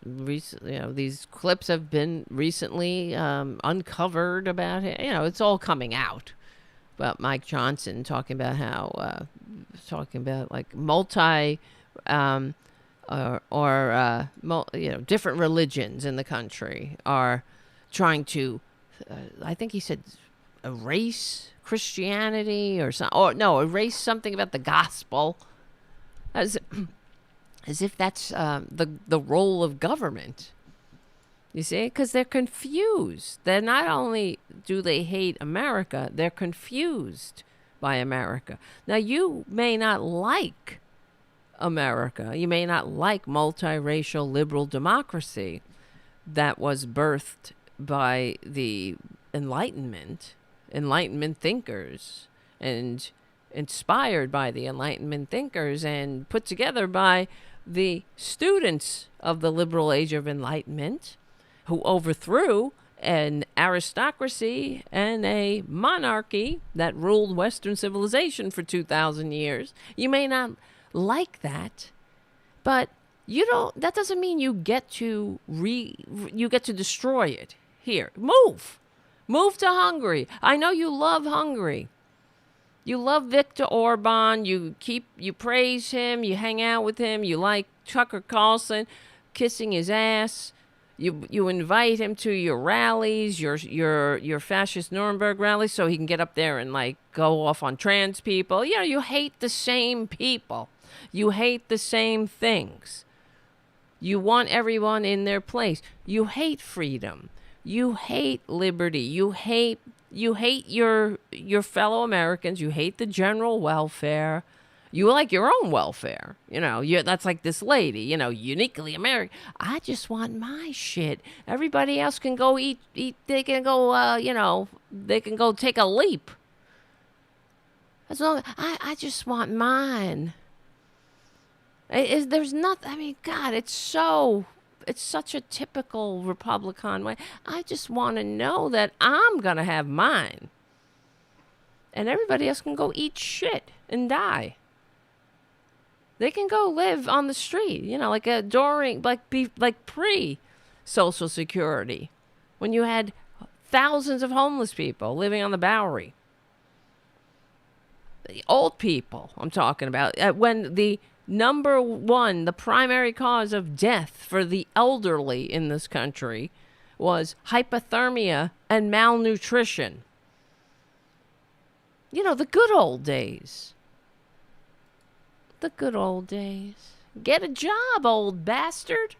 clips have been recently uncovered about it. You know, it's all coming out about Mike Johnson talking about how, different religions in the country are trying to, I think he said, erase Christianity erase something about the gospel, as if that's the role of government. You see? Because they're confused. They're not only do they hate America, they're confused by America. Now, you may not like America. You may not like multiracial liberal democracy that was birthed by the Enlightenment thinkers, and inspired by the Enlightenment thinkers, and put together by the students of the liberal age of enlightenment, who overthrew an aristocracy and a monarchy that ruled Western civilization for 2,000 years. You may not like that, but that doesn't mean you get to destroy it. Here, move to Hungary. I know you love Hungary. You love Viktor Orban. You praise him. You hang out with him. You like Tucker Carlson, kissing his ass. You invite him to your rallies, your fascist Nuremberg rallies, so he can get up there and like go off on trans people. You hate the same people. You hate the same things. You want everyone in their place. You hate freedom. You hate liberty. You hate your fellow Americans. You hate the general welfare. You like your own welfare. That's like this lady, uniquely American. I just want my shit. Everybody else can go eat. They can go, they can go take a leap. As long I just want mine. There's nothing, I mean, God, it's such a typical Republican way. I just want to know that I'm going to have mine. And everybody else can go eat shit and die. They can go live on the street, like pre-Social Security, when you had thousands of homeless people living on the Bowery. The old people I'm talking about, when the number one, the primary cause of death for the elderly in this country was hypothermia and malnutrition. The good old days. The good old days. Get a job, old bastard.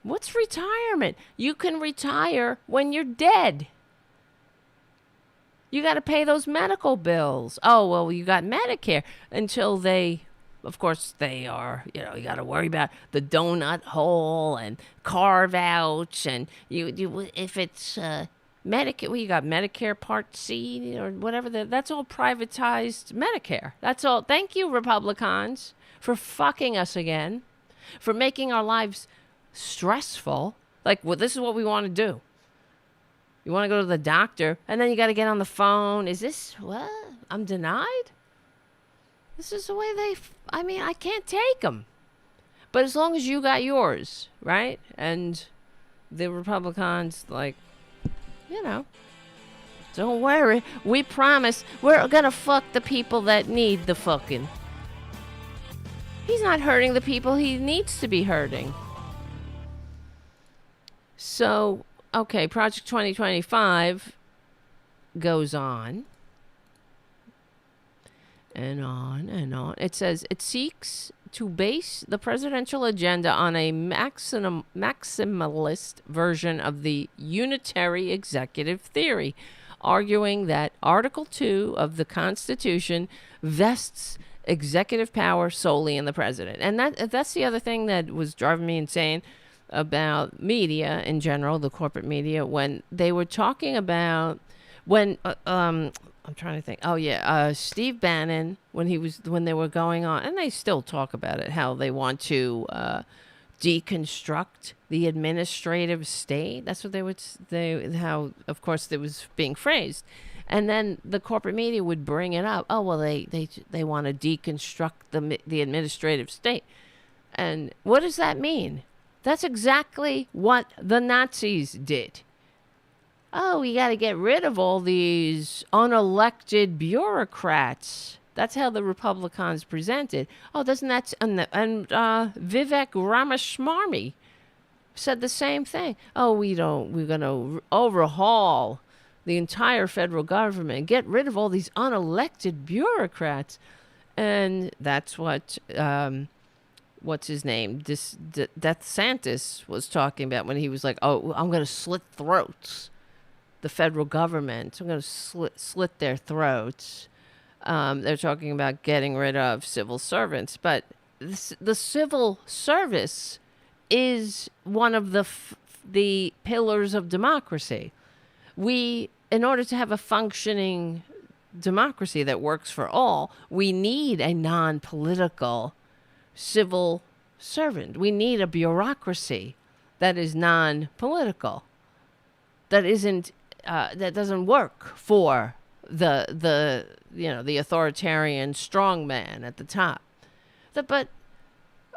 What's retirement? You can retire when you're dead. You got to pay those medical bills. Oh, well, you got Medicare until of course, they are, you got to worry about the donut hole and carve outs. And if it's Medicare, you got Medicare Part C or whatever. That's all privatized Medicare. That's all. Thank you, Republicans, for fucking us again, for making our lives stressful. This is what we want to do. You want to go to the doctor, and then you got to get on the phone. Is this what? I'm denied? This is the way I can't take them. But as long as you got yours, right? And the Republicans, don't worry. We promise we're going to fuck the people that need the fucking. He's not hurting the people he needs to be hurting. So, okay, Project 2025 goes on. And on and on. It says it seeks to base the presidential agenda on a maximalist version of the unitary executive theory, arguing that Article 2 of the Constitution vests executive power solely in the president. And that's the other thing that was driving me insane about media in general, the corporate media, when they were talking about I'm trying to think. Oh yeah, Steve Bannon when they were going on, and they still talk about it, how they want to deconstruct the administrative state. That's what how of course it was being phrased, and then the corporate media would bring it up. Oh well, they want to deconstruct the administrative state, and what does that mean? That's exactly what the Nazis did. Oh, we got to get rid of all these unelected bureaucrats. That's how the Republicans presented. Oh, doesn't that... And Vivek Ramaswamy said the same thing. Oh, we're going to overhaul the entire federal government and get rid of all these unelected bureaucrats. And that's what what's his name? DeSantis was talking about when he was like, "Oh, I'm going to slit throats." The federal government, I'm going to slit their throats. They're talking about getting rid of civil servants, but the civil service is one of the pillars of democracy. In order to have a functioning democracy that works for all, we need a non-political civil servant. We need a bureaucracy that is non-political, that doesn't work for the authoritarian strongman at the top. But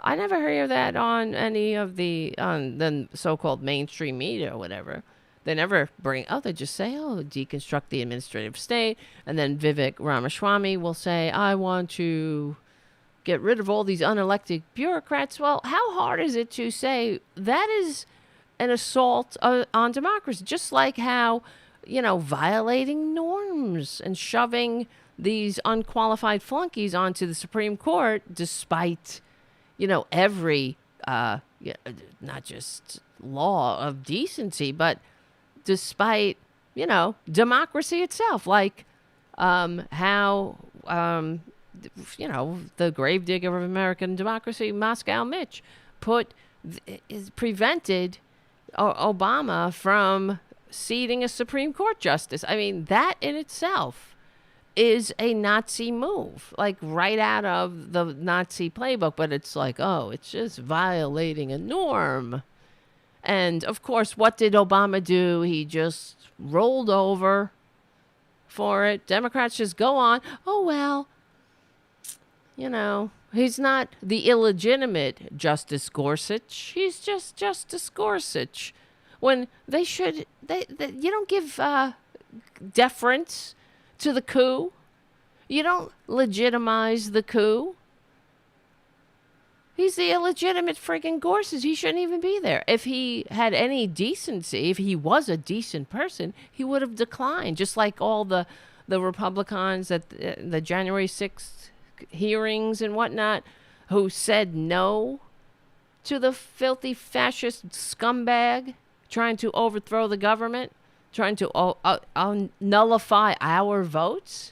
I never hear that on any of the so-called mainstream media or whatever. They never they just say, deconstruct the administrative state. And then Vivek Ramaswamy will say, I want to get rid of all these unelected bureaucrats. Well, how hard is it to say that is an assault on democracy? Just like how, violating norms and shoving these unqualified flunkies onto the Supreme Court, despite, every, not just law of decency, but despite, democracy itself, like how, the gravedigger of American democracy, Moscow Mitch, prevented Obama from seating a Supreme Court justice. I mean, that in itself is a Nazi move, like right out of the Nazi playbook. But it's like, it's just violating a norm. And of course, what did Obama do? He just rolled over for it. Democrats just go on. Oh, well, he's not the illegitimate Justice Gorsuch. He's just Justice Gorsuch. When they should, you don't give deference to the coup. You don't legitimize the coup. He's the illegitimate freaking Gorsuch. He shouldn't even be there. If he had any decency, if he was a decent person, he would have declined. Just like all the Republicans at the January 6th hearings and whatnot, who said no to the filthy fascist scumbag trying to overthrow the government, trying to nullify our votes,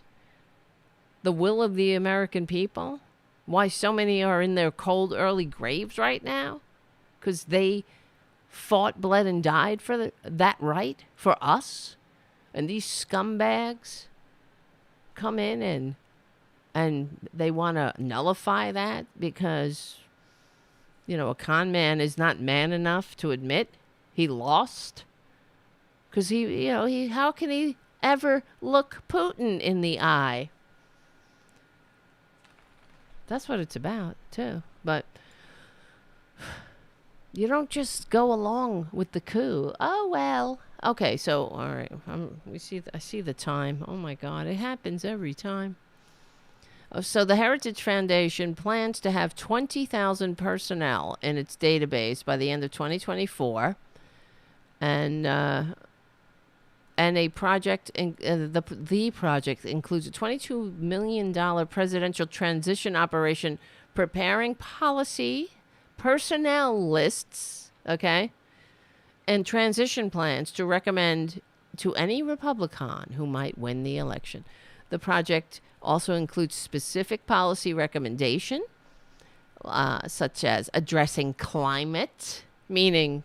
the will of the American people. Why so many are in their cold early graves right now? Because they fought, bled, and died for that right, for us. And these scumbags come in and they want to nullify that because, a con man is not man enough to admit he lost. Because how can he ever look Putin in the eye? That's what it's about, too. But you don't just go along with the coup. Oh, well. Okay, so, all right. I see the time. Oh, my God. It happens every time. So the Heritage Foundation plans to have 20,000 personnel in its database by the end of 2024. And a project, the project includes a $22 million presidential transition operation preparing policy, personnel lists, okay, and transition plans to recommend to any Republican who might win the election. The project also includes specific policy recommendation, such as addressing climate, meaning,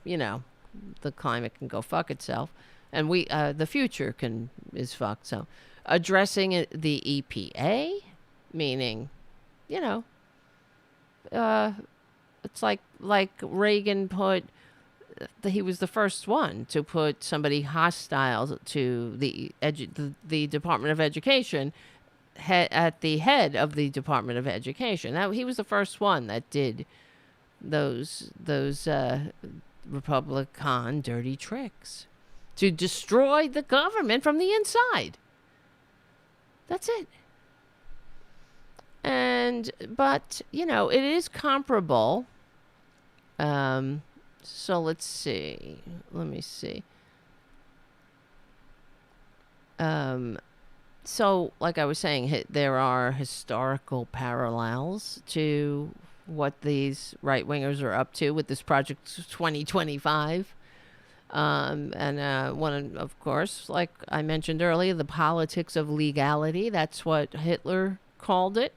the climate can go fuck itself. And the future is fucked. So, addressing the EPA, meaning, it's like Reagan he was the first one to put somebody hostile to the Department of Education at the head of the Department of Education. Now, he was the first one that did those Republican dirty tricks to destroy the government from the inside. That's it. But it is comparable. So let's see. Let me see. So like I was saying, there are historical parallels to what these right-wingers are up to with this Project 2025. Of course, like I mentioned earlier, the politics of legality. That's what Hitler called it.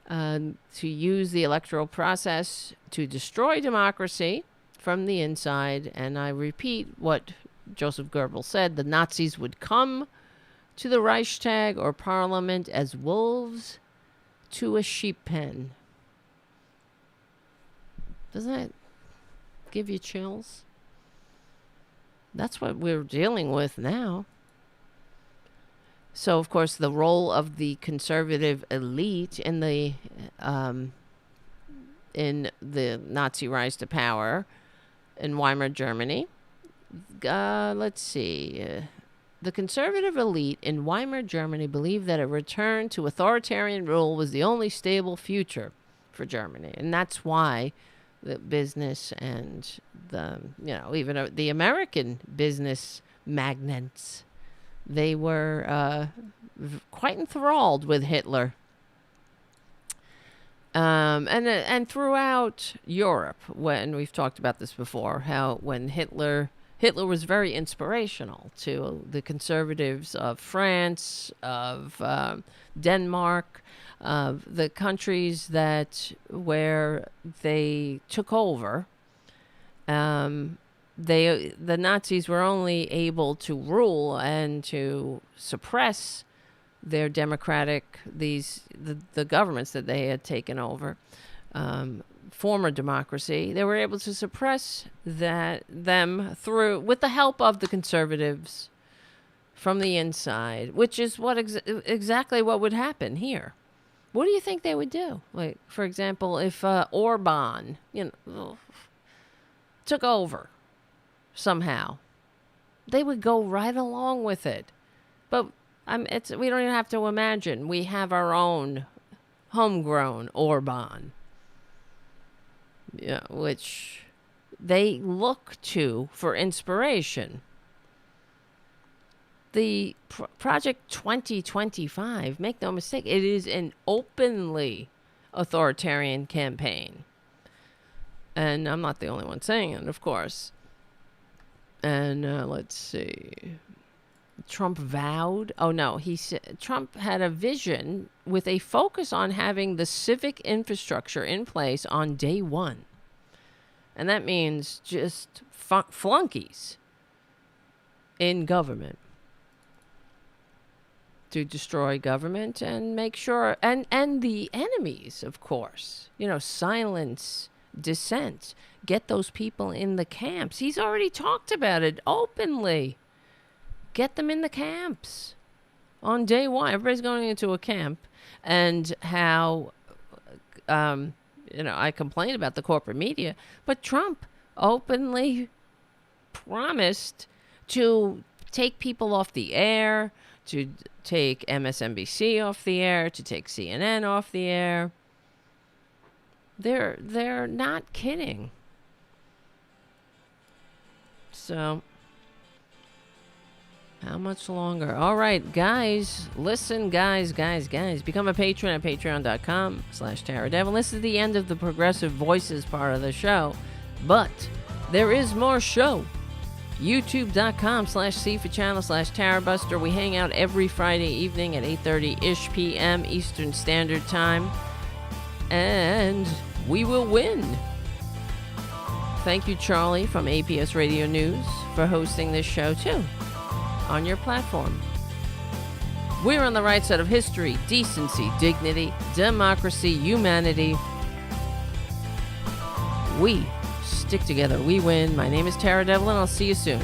To use the electoral process to destroy democracy from the inside. And I repeat what Joseph Goebbels said, the Nazis would come to the Reichstag or Parliament as wolves to a sheep pen. Doesn't that give you chills? That's what we're dealing with now. So, of course, the role of the conservative elite in the Nazi rise to power in Weimar Germany. Let's see. The conservative elite in Weimar Germany believed that a return to authoritarian rule was the only stable future for Germany, and that's why the business and even the American business magnates, they were quite enthralled with Hitler. And throughout Europe, when we've talked about this before, how when Hitler was very inspirational to the conservatives of France, of Denmark, of the countries where they took over. The Nazis were only able to rule and to suppress their democratic the governments that they had taken over, former democracy. They were able to suppress them through with the help of the conservatives from the inside, which is what exactly what would happen here. What do you think they would do? Like, for example, if Orban, took over somehow, they would go right along with it. But we don't even have to imagine. We have our own homegrown Orban, which they look to for inspiration. The Project 2025, make no mistake, it is an openly authoritarian campaign. And I'm not the only one saying it, of course. And let's see. Trump vowed. Oh, no. Trump had a vision with a focus on having the civic infrastructure in place on day one. And that means just flunkies in government. To destroy government and make sure, and the enemies, of course, silence dissent, get those people in the camps. He's already talked about it openly. Get them in the camps on day one. Everybody's going into a camp, and how, I complain about the corporate media, but Trump openly promised to take people off the air, to take MSNBC off the air, to take CNN off the air. They're not kidding. So, how much longer? All right, guys. Listen, guys. Become a patron at patreon.com/TaraDevil. This is the end of the Progressive Voices part of the show. But there is more show. YouTube.com/C4Channel/Tarabuster. We hang out every Friday evening at 8:30-ish p.m. Eastern Standard Time. And we will win. Thank you, Charlie from APS Radio News, for hosting this show, too, on your platform. We're on the right side of history, decency, dignity, democracy, humanity. We stick together. We win. My name is Taradevil, and I'll see you soon.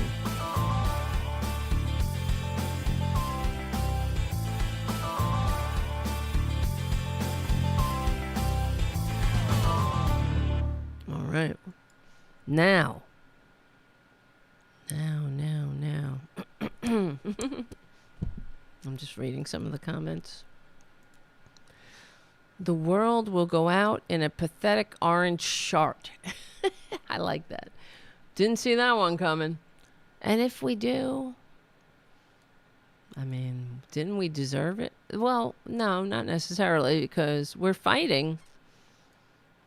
All right. Now. I'm just reading some of the comments. The world will go out in a pathetic orange shart. I like that. Didn't see that one coming. And if we do, didn't we deserve it? Well, no, not necessarily, because we're fighting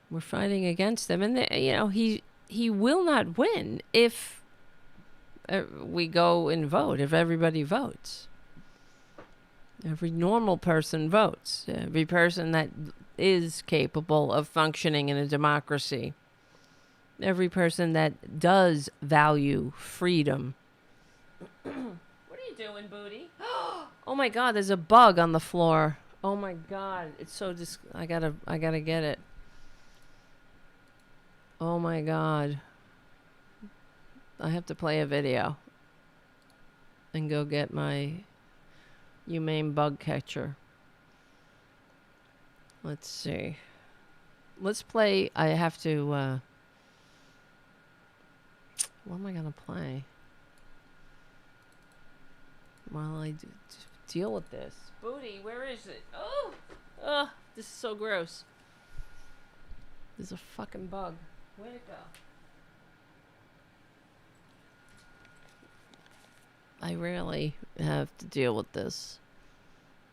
We're fighting against him. And, he will not win if we go and vote, if everybody votes. Every normal person votes. Every person that is capable of functioning in a democracy. Every person that does value freedom. What are you doing, Booty? Oh my God, there's a bug on the floor. Oh my God, it's so I gotta get it. Oh my God. I have to play a video and go get my humane bug catcher. Let's see. Let's play. I have to, what am I going to play? While I deal with this. Booty, where is it? Oh, this is so gross. There's a fucking bug. Where'd it go? I rarely have to deal with this.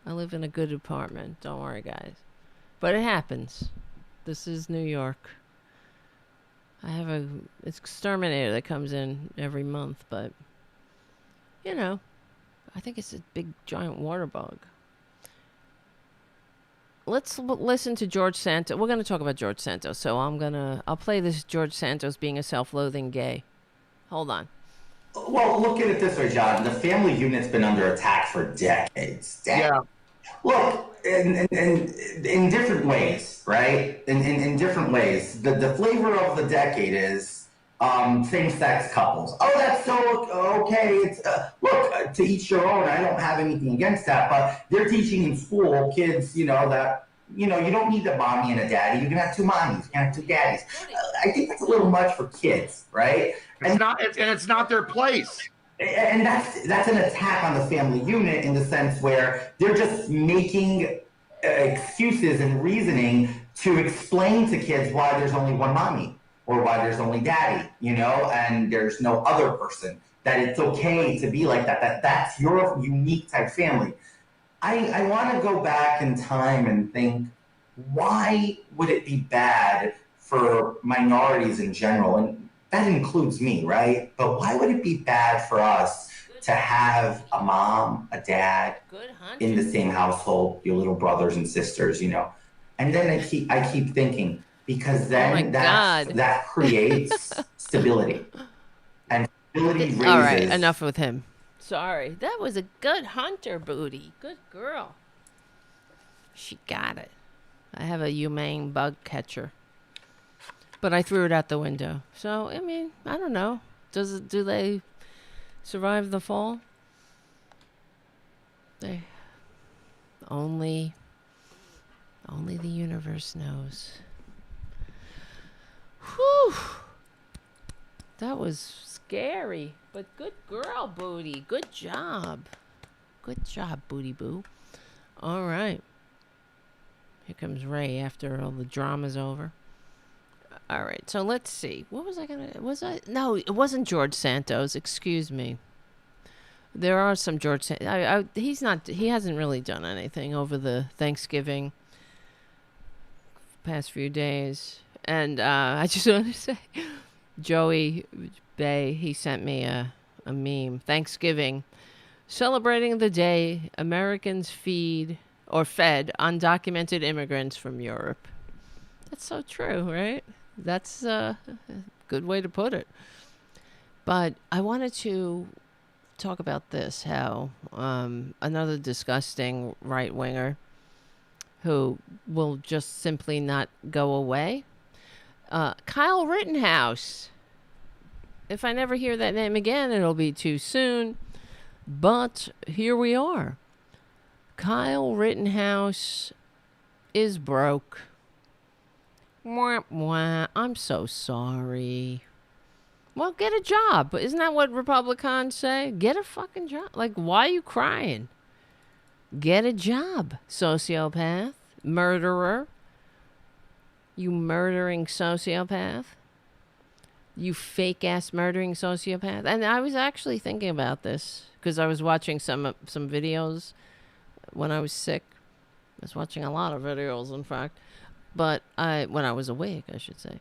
I live in a good apartment. Don't worry, guys. But it happens. This is New York. I have an exterminator that comes in every month, but, I think it's a big, giant water bug. Let's listen to George Santos. We're going to talk about George Santos, so I'll play this George Santos being a self-loathing gay. Hold on. Well, look at it this way, John. The family unit's been under attack for decades. Yeah. Look, in different ways, right? In different ways. The flavor of the decade is same-sex couples. Oh, that's so okay. It's look, to each your own. I don't have anything against that, but they're teaching in school kids, that you don't need a mommy and a daddy. You can have two mommies. You can have two daddies. I think that's a little much for kids, right? It's not their place. And that's an attack on the family unit in the sense where they're just making excuses and reasoning to explain to kids why there's only one mommy or why there's only daddy, and there's no other person, that it's okay to be like that that's your unique type family. I want to go back in time and think, why would it be bad for minorities in general? And that includes me, right? But why would it be bad for us to have a mom, a dad in the same household, your little brothers and sisters, And then I keep thinking, because then that creates stability. And stability raises... All right, enough with him. Sorry. That was a good hunter, Booty. Good girl. She got it. I have a humane bug catcher. But I threw it out the window. So, I don't know. Do they survive the fall? They only the universe knows. Whew. That was scary. But good girl, Booty. Good job. Good job, Booty Boo. All right. Here comes Ray after all the drama's over. All right, so let's see. What was I gonna? No, it wasn't George Santos. Excuse me. There are some George. He's not. He hasn't really done anything over the Thanksgiving past few days. And I just want to say, Joey Bay, he sent me a meme. Thanksgiving, celebrating the day Americans fed undocumented immigrants from Europe. That's so true, right? That's a good way to put it. But I wanted to talk about this, how another disgusting right-winger who will just simply not go away. Kyle Rittenhouse. If I never hear that name again, it'll be too soon. But here we are. Kyle Rittenhouse is broke. Wah, wah. I'm so sorry. Well, get a job. Isn't that what Republicans say? Get a fucking job. Like, why are you crying? Get a job, sociopath, murderer. You murdering sociopath. You fake-ass murdering sociopath. And I was actually thinking about this because I was watching some videos when I was sick. I was watching a lot of videos, in fact. But when I was awake, I should say.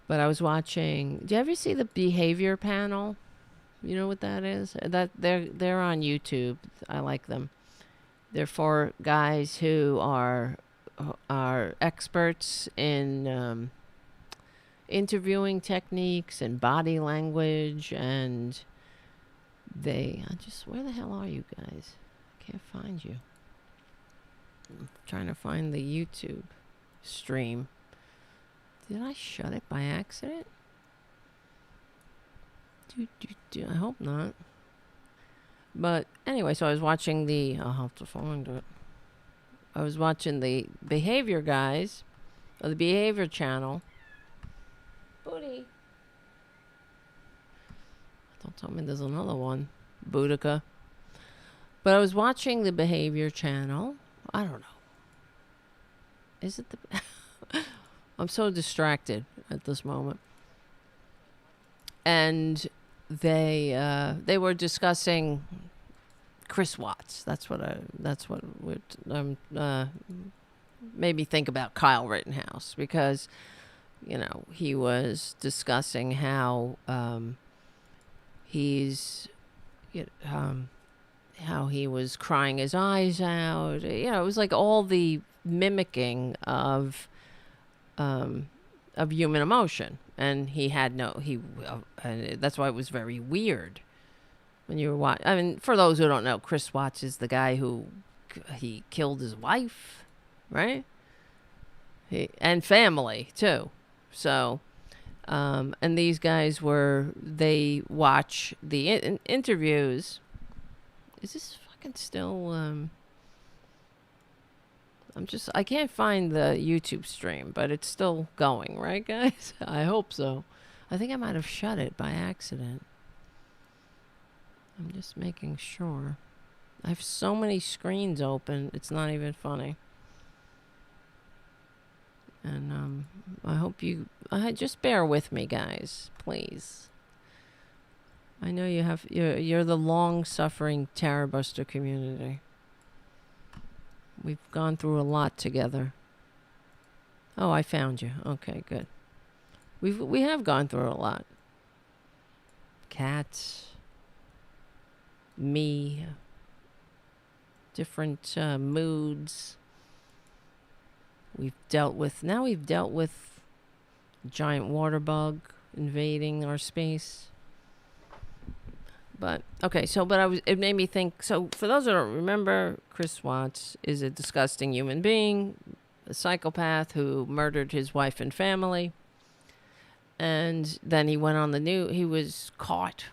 But I was watching. Do you ever see the behavior panel? You know what that is? That they're on YouTube. I like them. They're for guys who are experts in interviewing techniques and body language, and where the hell are you guys? I can't find you. I'm trying to find the YouTube stream. Did I shut it by accident? I hope not. But anyway, so I was watching I'll have to find it. I was watching the behavior guys, or the behavior channel. Booty. Don't tell me there's another one. Boudica. But I was watching the behavior channel. I don't know. Is it the... I'm so distracted at this moment. And they were discussing Chris Watts. That's what made me think about Kyle Rittenhouse, because he was discussing how how he was crying his eyes out. It was like all the mimicking of human emotion, and that's why it was very weird when you were watching. I mean, for those who don't know, Chris Watts is the guy who he killed his wife, right? And family too. So, and these guys they watch the interviews. Is this fucking still? I can't find the YouTube stream, but it's still going, right, guys? I hope so. I think I might have shut it by accident. I'm just making sure. I have so many screens open, it's not even funny. And I hope just bear with me, guys, please. I know you're the long-suffering Tarabuster community. We've gone through a lot together. Oh, I found you. Okay, good. We have gone through a lot. Cats, me, different moods. We've dealt with giant water bug invading our space. But okay, it made me think. So for those that don't remember, Chris Watts is a disgusting human being, a psychopath who murdered his wife and family. And then he went on the news. He was caught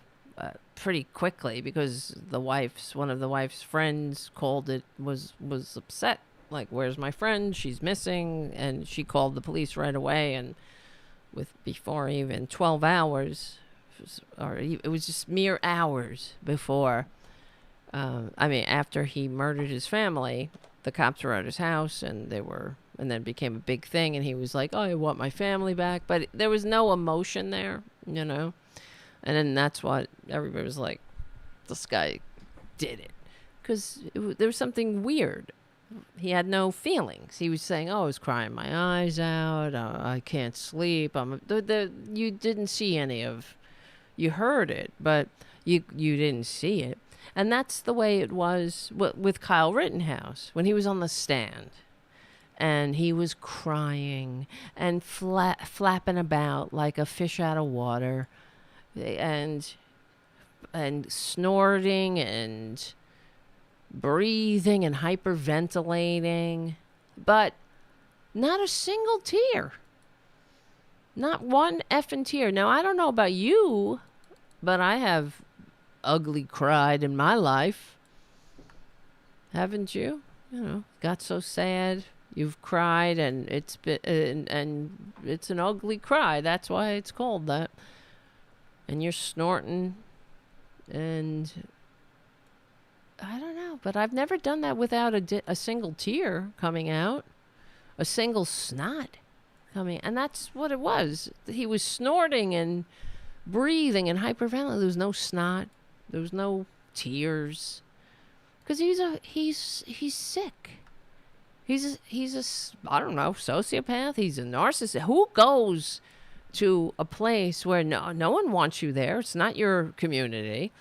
pretty quickly because one of the wife's friends called it, was upset. Like, where's my friend? She's missing. And she called the police right away. And before even 12 hours, it was just mere hours before, after he murdered his family, the cops were at his house, and then it became a big thing, and he was like, oh, I want my family back. But there was no emotion there, And then that's what everybody was like, this guy did it. Because there was something weird. He had no feelings. He was saying, oh, I was crying my eyes out. I can't sleep. You didn't see any of... You heard it, but you didn't see it. And that's the way it was with Kyle Rittenhouse when he was on the stand. And he was crying and flapping about like a fish out of water, and snorting and breathing and hyperventilating, but not a single tear. Not one effing tear. Now, I don't know about you, but I have ugly cried in my life. Haven't you? Got so sad. You've cried, and it's been, and it's an ugly cry. That's why it's called that. And you're snorting, and I don't know, but I've never done that without a single tear coming out, a single snot coming, and that's what it was. He was snorting and breathing and hyperventilating. There was no snot. There was no tears, because he's sick. I don't know, sociopath. He's a narcissist. Who goes to a place where no one wants you there? It's not your community.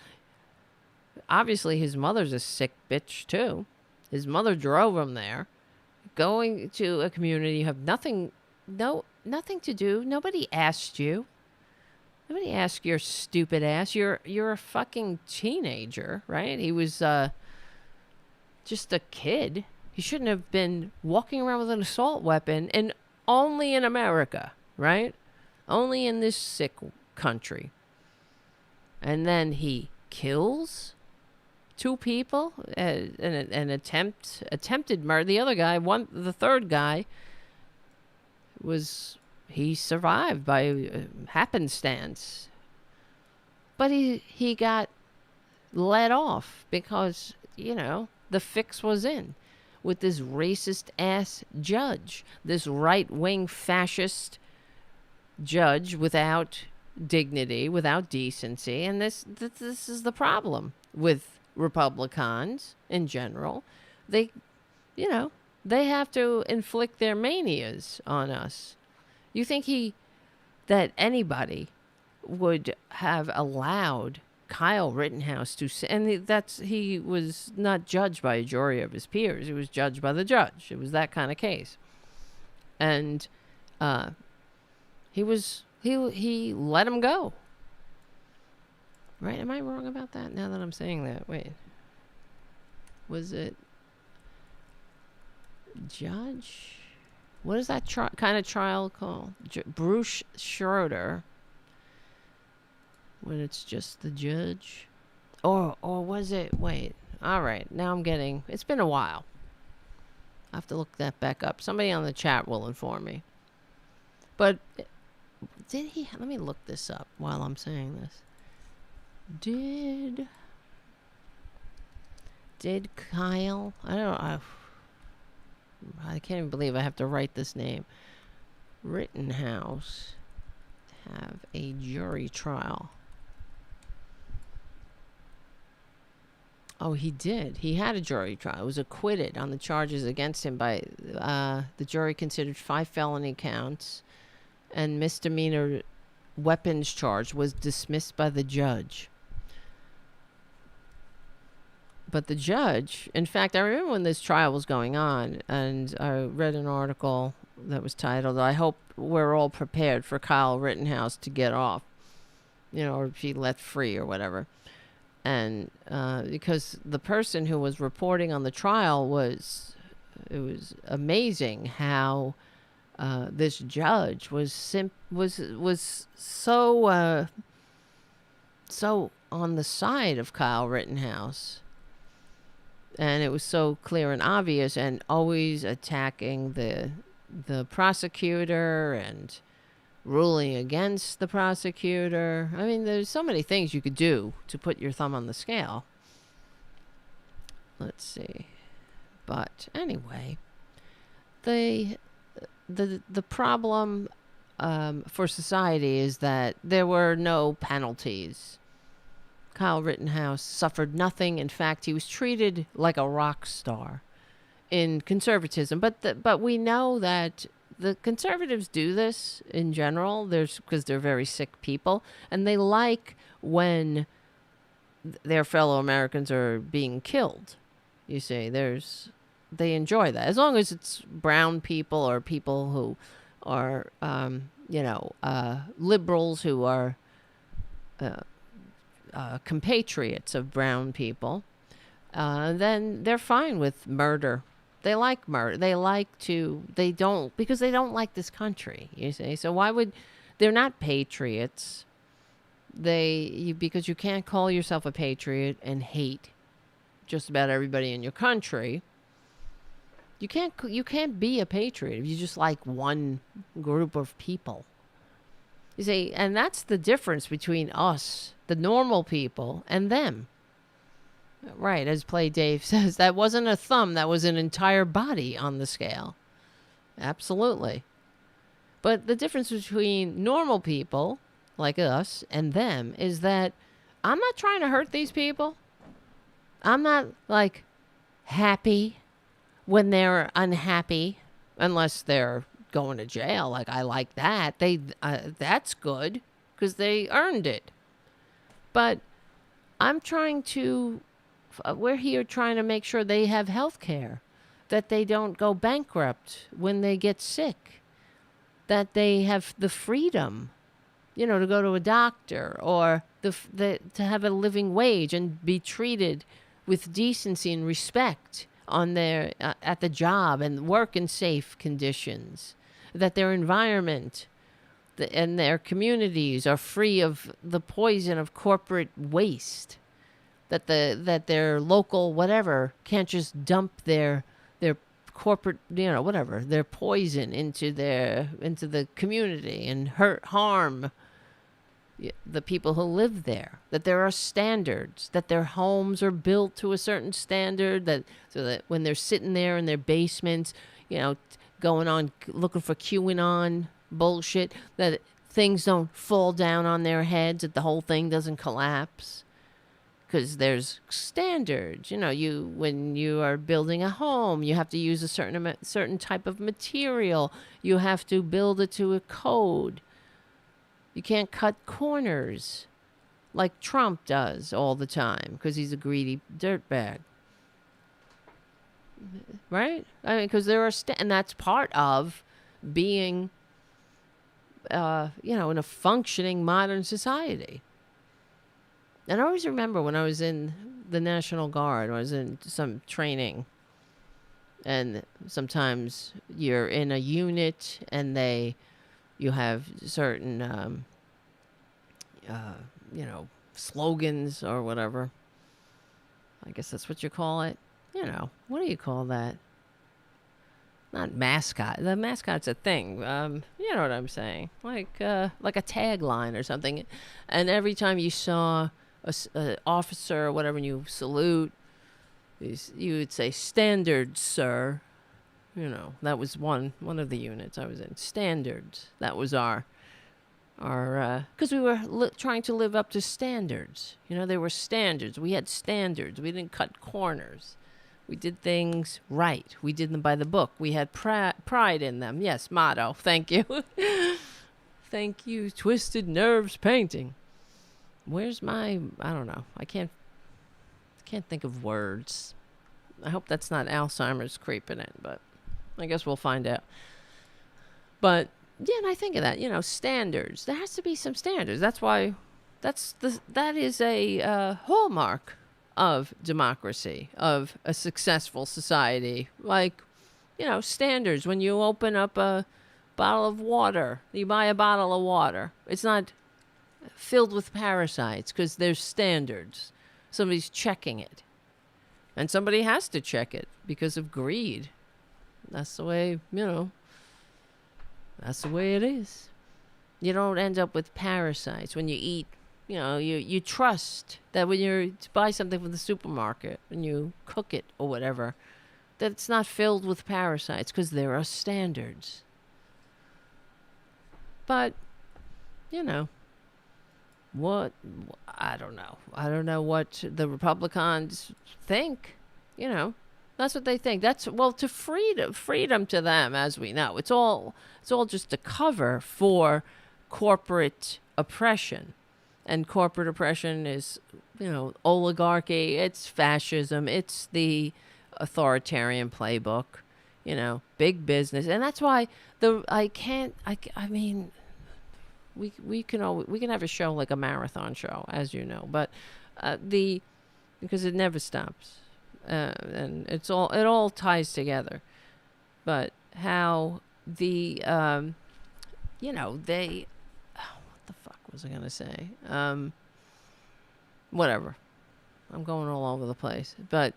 Obviously, his mother's a sick bitch too. His mother drove him there. Going to a community you have nothing to do. Nobody asked you. Nobody asked your stupid ass. You're a fucking teenager, right? He was just a kid. He shouldn't have been walking around with an assault weapon, and only in America, right? Only in this sick country. And then he kills 2 people, an attempted murder. The other guy, the third guy, he survived by happenstance. But he got let off because, the fix was in with this racist ass judge, this right-wing fascist judge without dignity, without decency. And this is the problem with Republicans in general. They have to inflict their manias on us. You think that anybody would have allowed Kyle Rittenhouse to say, and he was not judged by a jury of his peers. He was judged by the judge. It was that kind of case. And he let him go. Right? Am I wrong about that now that I'm saying that? Wait. Was it judge? What is that kind of trial called? Bruce Schroeder. When it's just the judge? Or was it? Wait. All right. Now I'm getting... It's been a while. I have to look that back up. Somebody on the chat will inform me. But did he... Let me look this up while I'm saying this. Did Kyle... I can't even believe I have to write this name. Rittenhouse have a jury trial. Oh, he did. He had a jury trial. He was acquitted on the charges against him by the jury considered 5 felony counts, and misdemeanor weapons charge was dismissed by the judge. But the judge, in fact, I remember when this trial was going on, and I read an article that was titled, "I hope we're all prepared for Kyle Rittenhouse to get off," or be let free or whatever. And because the person who was reporting on the trial it was amazing how this judge was so on the side of Kyle Rittenhouse. And it was so clear and obvious, and always attacking the prosecutor and ruling against the prosecutor. I mean, there's so many things you could do to put your thumb on the scale. Let's see. But anyway, the problem for society is that there were no penalties. Kyle Rittenhouse suffered nothing. In fact, he was treated like a rock star in conservatism. But we know that the conservatives do this in general. Because they're very sick people, and they like when their fellow Americans are being killed. You see, they enjoy that, as long as it's brown people or people who are, liberals who are compatriots of brown people. Then they're fine with murder. They like murder. Because they don't like this country, you see. So why would... They're not patriots. Because you can't call yourself a patriot and hate just about everybody in your country. You can't be a patriot if you just like one group of people. You see, and that's the difference between us, the normal people, and them. Right, as Play Dave says, that wasn't a thumb, that was an entire body on the scale. Absolutely. But the difference between normal people, like us, and them is that I'm not trying to hurt these people. I'm not, happy when they're unhappy, unless they're going to jail, like I like that. That's good because they earned it. But I'm trying to, we're here trying to make sure they have health care, that they don't go bankrupt when they get sick, that they have the freedom, to go to a doctor, or to have a living wage and be treated with decency and respect on their at the job, and work in safe conditions, that their environment and their communities are free of the poison of corporate waste, that their local whatever can't just dump their corporate, whatever, their poison into the community and harm the people who live there, that there are standards, that their homes are built to a certain standard, so that when they're sitting there in their basements, going on looking for QAnon bullshit, that things don't fall down on their heads, that the whole thing doesn't collapse. Because there's standards, when you are building a home, you have to use a certain type of material. You have to build it to a code. You can't cut corners like Trump does all the time because he's a greedy dirtbag. Right? I mean, because there are, and that's part of being, in a functioning modern society. And I always remember when I was in the National Guard, when I was in some training, and sometimes you're in a unit and you have certain, slogans or whatever. I guess that's what you call it. What do you call that? Not mascot. The mascot's a thing. You know what I'm saying? Like a tagline or something. And every time you saw an officer or whatever, and you salute, you would say, "Standards, sir." That was one of the units I was in. Standards. That was our because we were trying to live up to standards. There were standards. We had standards. We didn't cut corners. We did things right. We did them by the book. We had pride in them. Yes, motto. Thank you. Thank you, Twisted Nerves Painting. Where's my, I don't know. I can't think of words. I hope that's not Alzheimer's creeping in, but I guess we'll find out. But yeah, and I think of that, standards. There has to be some standards. That's why that is a hallmark of democracy, of a successful society. Like, standards. When you open up a bottle of water, you buy a bottle of water. It's not filled with parasites because there's standards. Somebody's checking it. And somebody has to check it because of greed. That's the way, that's the way it is. You don't end up with parasites when you eat. You trust that when you buy something from the supermarket and you cook it or whatever, that it's not filled with parasites because there are standards. But, what, I don't know. I don't know what the Republicans think, That's what they think. To freedom to them, as we know. It's all just a cover for corporate oppression. And corporate oppression is, oligarchy, it's fascism, it's the authoritarian playbook, big business. And that's why we can have a show like a marathon show, as you know, but because it never stops. And it all ties together. But how they, what the fuck was I gonna say? Whatever. I'm going all over the place. But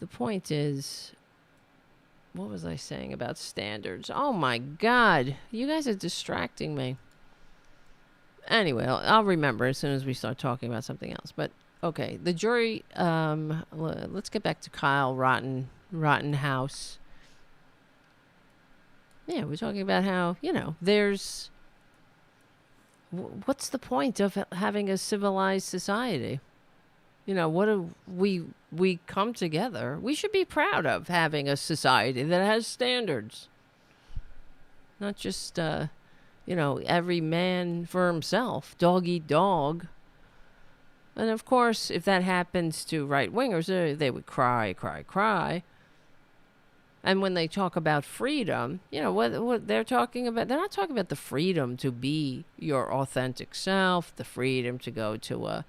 the point is, what was I saying about standards? Oh my God, you guys are distracting me. Anyway, I'll remember as soon as we start talking about something else. But okay, the jury. Let's get back to Kyle Rittenhouse. Yeah, we're talking about how there's. What's the point of having a civilized society? You know, what do we come together? We should be proud of having a society that has standards. Not just, every man for himself, dog eat dog. And of course, if that happens to right-wingers, they would cry, cry, cry. And when they talk about freedom, what they're talking about, they're not talking about the freedom to be your authentic self, the freedom to go to a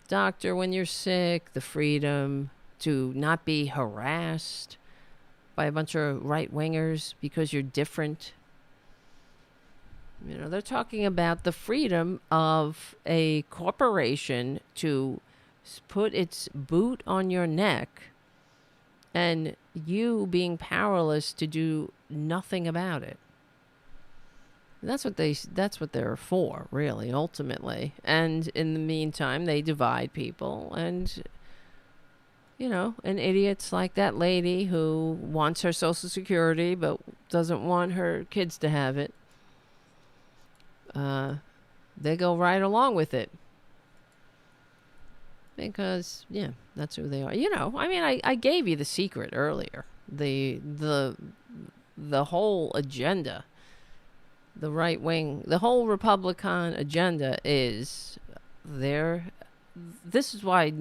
doctor when you're sick, the freedom to not be harassed by a bunch of right-wingers because you're different. They're talking about the freedom of a corporation to put its boot on your neck and you being powerless to do nothing about it. That's what they're for, really, ultimately. And in the meantime, they divide people and idiots like that lady who wants her Social Security but doesn't want her kids to have it. They go right along with it. Because, that's who they are. I gave you the secret earlier. The whole agenda, the right wing, the whole Republican agenda is there. This is why,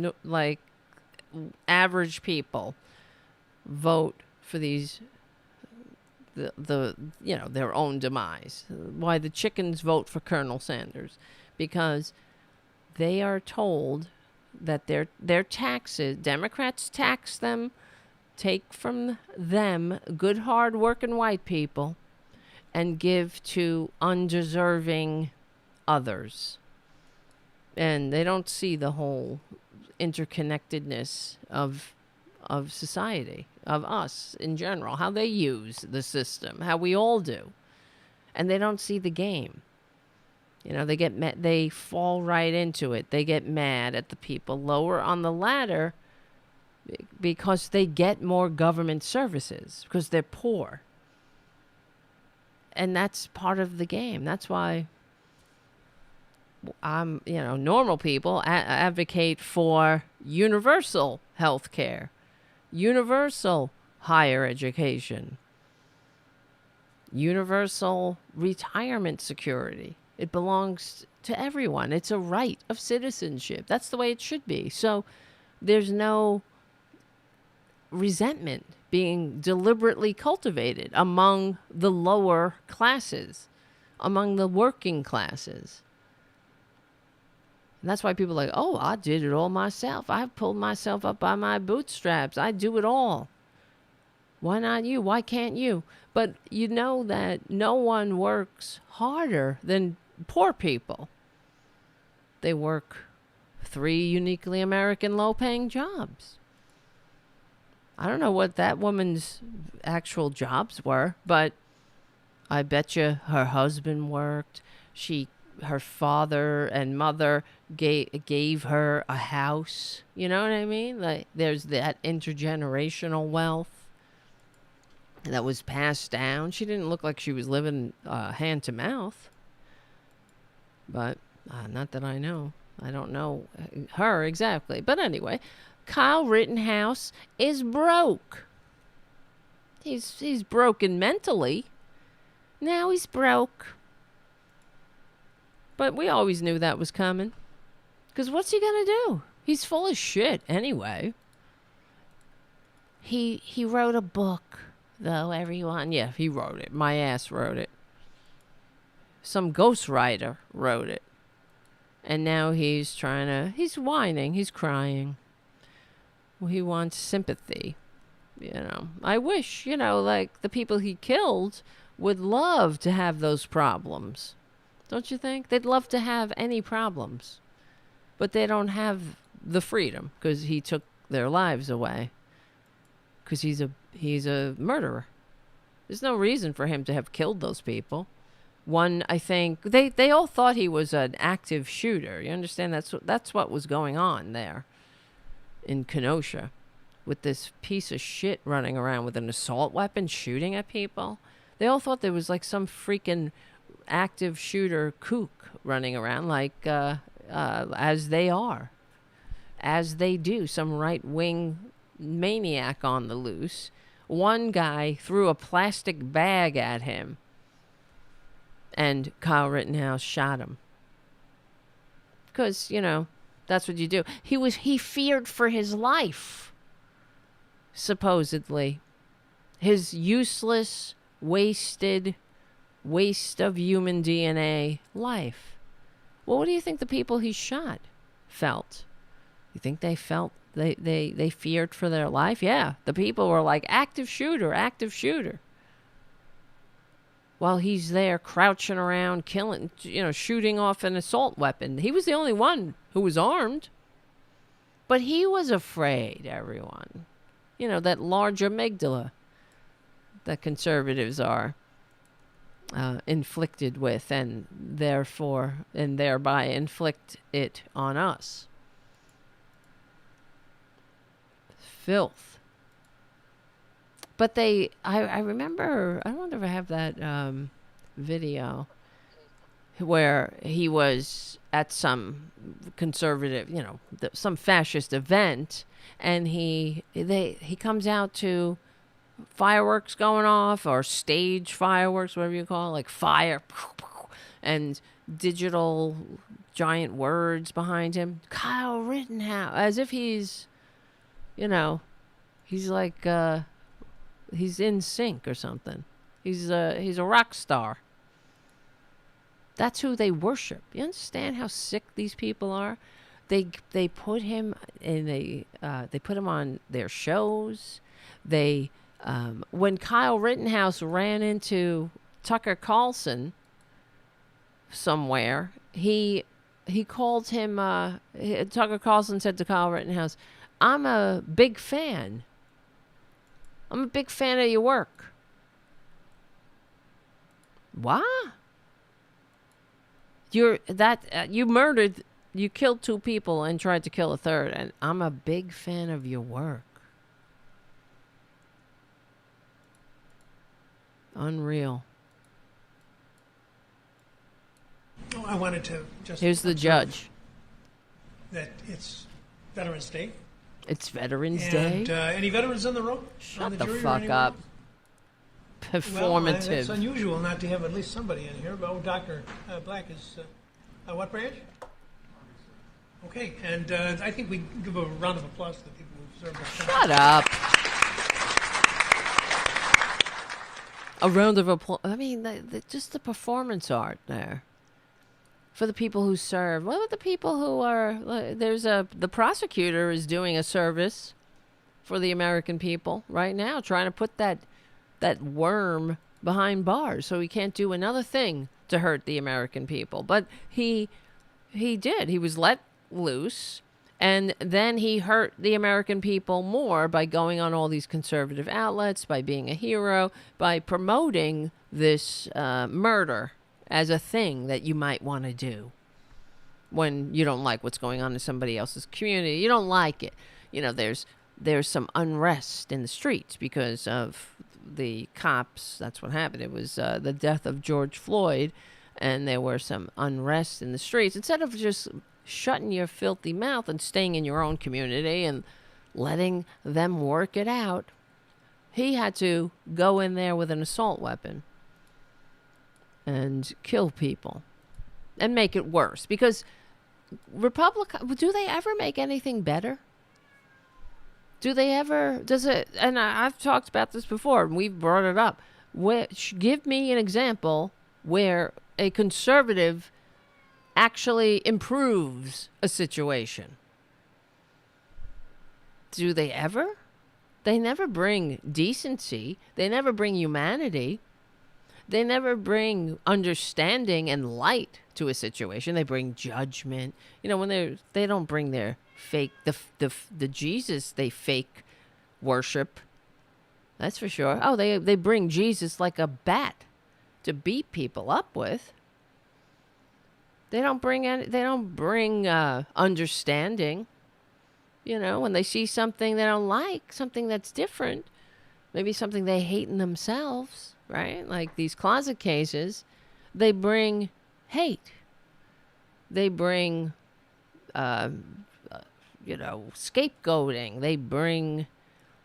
average people vote for these, their own demise. Why the chickens vote for Colonel Sanders. Because they are told that their taxes, Democrats tax them, take from them, good, hard-working white people, and give to undeserving others. And they don't see the whole interconnectedness of society, of us in general, how they use the system, how we all do. And they don't see the game. They get they fall right into it. They get mad at the people lower on the ladder because they get more government services because they're poor. And that's part of the game. That's why normal people advocate for universal health care, universal higher education, universal retirement security. It belongs to everyone. It's a right of citizenship. That's the way it should be. So there's no resentment being deliberately cultivated among the lower classes, among the working classes. And that's why people are like, oh, I did it all myself. I pulled myself up by my bootstraps. I do it all. Why not you? Why can't you? But you know that no one works harder than poor people. They work 3 uniquely American low-paying jobs. I don't know what that woman's actual jobs were, but I bet you her husband worked. Her father and mother gave her a house. You know what I mean? Like, there's that intergenerational wealth that was passed down. She didn't look like she was living hand to mouth. But not that I know. I don't know her exactly. But anyway, Kyle Rittenhouse is broke. He's broken mentally. Now he's broke. But we always knew that was coming. Because what's he going to do? He's full of shit anyway. He wrote a book, though, everyone. Yeah, he wrote it. My ass wrote it. Some ghostwriter wrote it. And now he's whining, he's crying. Well, he wants sympathy. I wish, like the people he killed would love to have those problems. Don't you think? They'd love to have any problems. But they don't have the freedom because he took their lives away. Because he's a murderer. There's no reason for him to have killed those people. One, I think, they all thought he was an active shooter. You understand? That's what was going on there in Kenosha with this piece of shit running around with an assault weapon shooting at people. They all thought there was like some freaking active shooter kook running around like as they are. as they do, some right-wing maniac on the loose. One guy threw a plastic bag at him, and Kyle Rittenhouse shot him. Because, that's what you do. He feared for his life, supposedly. His useless, wasted, waste of human DNA life. Well, what do you think the people he shot felt? You think they felt they feared for their life? Yeah, the people were like, active shooter, active shooter. While he's there crouching around, killing, shooting off an assault weapon. He was the only one who was armed. But he was afraid, everyone. That large amygdala that conservatives are inflicted with, and thereby inflict it on us. Filth. But I remember, I wonder if I have that video where he was at some conservative, some fascist event, and he comes out to fireworks going off, or stage fireworks, whatever you call it, like fire, and digital giant words behind him. Kyle Rittenhouse, as if he's, he's like, he's in sync or something. He's a rock star. That's who they worship. You understand how sick these people are? They put him in they put him on their shows. When Kyle Rittenhouse ran into Tucker Carlson somewhere, he called him. Tucker Carlson said to Kyle Rittenhouse, "I'm a big fan. I'm a big fan of your work." What? You killed 2 people and tried to kill a third, and I'm a big fan of your work. Unreal. Oh, I wanted to just... Here's the judge. That it's Veterans Day. It's Veterans Day? And any veterans in the room? Shut the fuck up. Performative. Well, it's unusual not to have at least somebody in here. But Dr. Black is... what branch? Okay, and I think we give a round of applause to the people who served us. Shut up. A round of applause. I mean, just the performance art there. For the people who serve. What about the people who are... the prosecutor is doing a service for the American people right now, trying to put that worm behind bars so he can't do another thing to hurt the American people. But he did. He was let loose, and then he hurt the American people more by going on all these conservative outlets, by being a hero, by promoting this murder as a thing that you might want to do when you don't like what's going on in somebody else's community. You don't like it. There's some unrest in the streets because of the cops. That's what happened. It was the death of George Floyd, and there were some unrest in the streets. Instead of just shutting your filthy mouth and staying in your own community and letting them work it out, he had to go in there with an assault weapon and kill people and make it worse. Because do they ever make anything better? Do they ever, and I've talked about this before, and we've brought it up. Give me an example where a conservative actually improves a situation. Do they ever? They never bring decency. They never bring humanity. They never bring understanding and light to a situation. They bring judgment. When they don't bring their fake, the Jesus they fake worship. That's for sure. Oh, they bring Jesus like a bat to beat people up with. They don't bring understanding. When they see something they don't like, something that's different, maybe something they hate in themselves, right? Like these closet cases, they bring hate. They bring scapegoating. They bring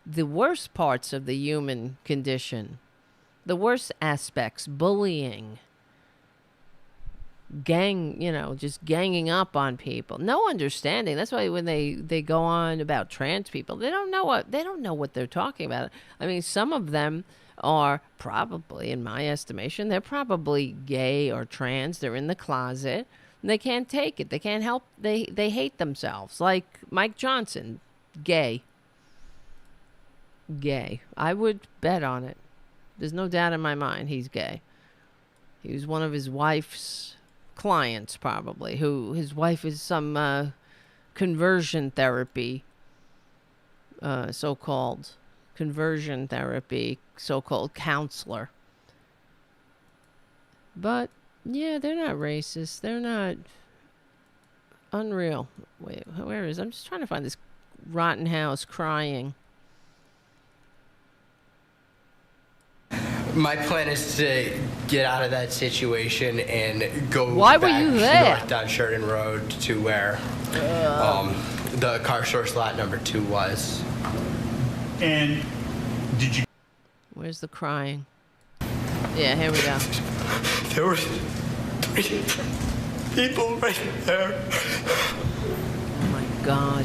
the worst parts of the human condition, the worst aspects, bullying, just ganging up on people. No understanding. That's why when they go on about trans people, they don't know what they're talking about. I mean, some of them are probably, in my estimation, they're probably gay or trans. They're in the closet. And they can't take it. They can't help. They hate themselves. Like Mike Johnson, gay. Gay. I would bet on it. There's no doubt in my mind he's gay. He was one of his wife's clients, probably, who his wife is some conversion therapy, so-called conversion therapy, so-called counselor. But yeah, they're not racist. They're not unreal. Wait, where is? I'm just trying to find this Rittenhouse crying. My plan is to get out of that situation and go Why were back you there? north down Sheridan Road to where the car source lot number 2 was. And did you? Where's the crying? Yeah, here we go. There were 3 people right there. Oh my God.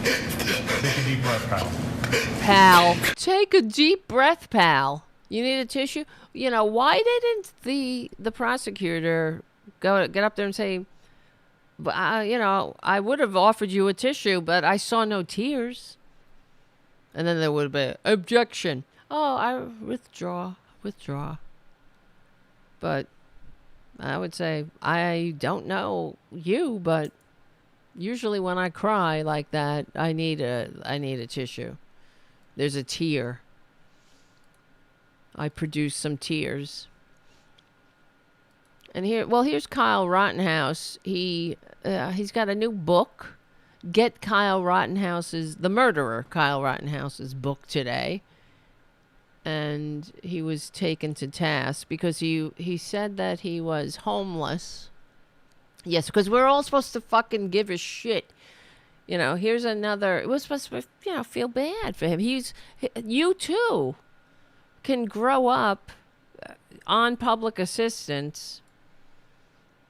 Take a deep breath, pal. Pal. Take a deep breath, pal. You need a tissue? Why didn't the prosecutor get up there and say, I would have offered you a tissue, but I saw no tears. And then there would have been objection. Oh, I withdraw. But I would say, I don't know you, but usually when I cry like that, I need a tissue. There's a tear. I produce some tears. And here's Kyle Rittenhouse. He's got a new book. Get Kyle Rittenhouse's, the murderer, Kyle Rittenhouse's book today. And he was taken to task because he said that he was homeless. Yes, because we're all supposed to fucking give a shit. Here's another, it was supposed to, feel bad for him. You too can grow up on public assistance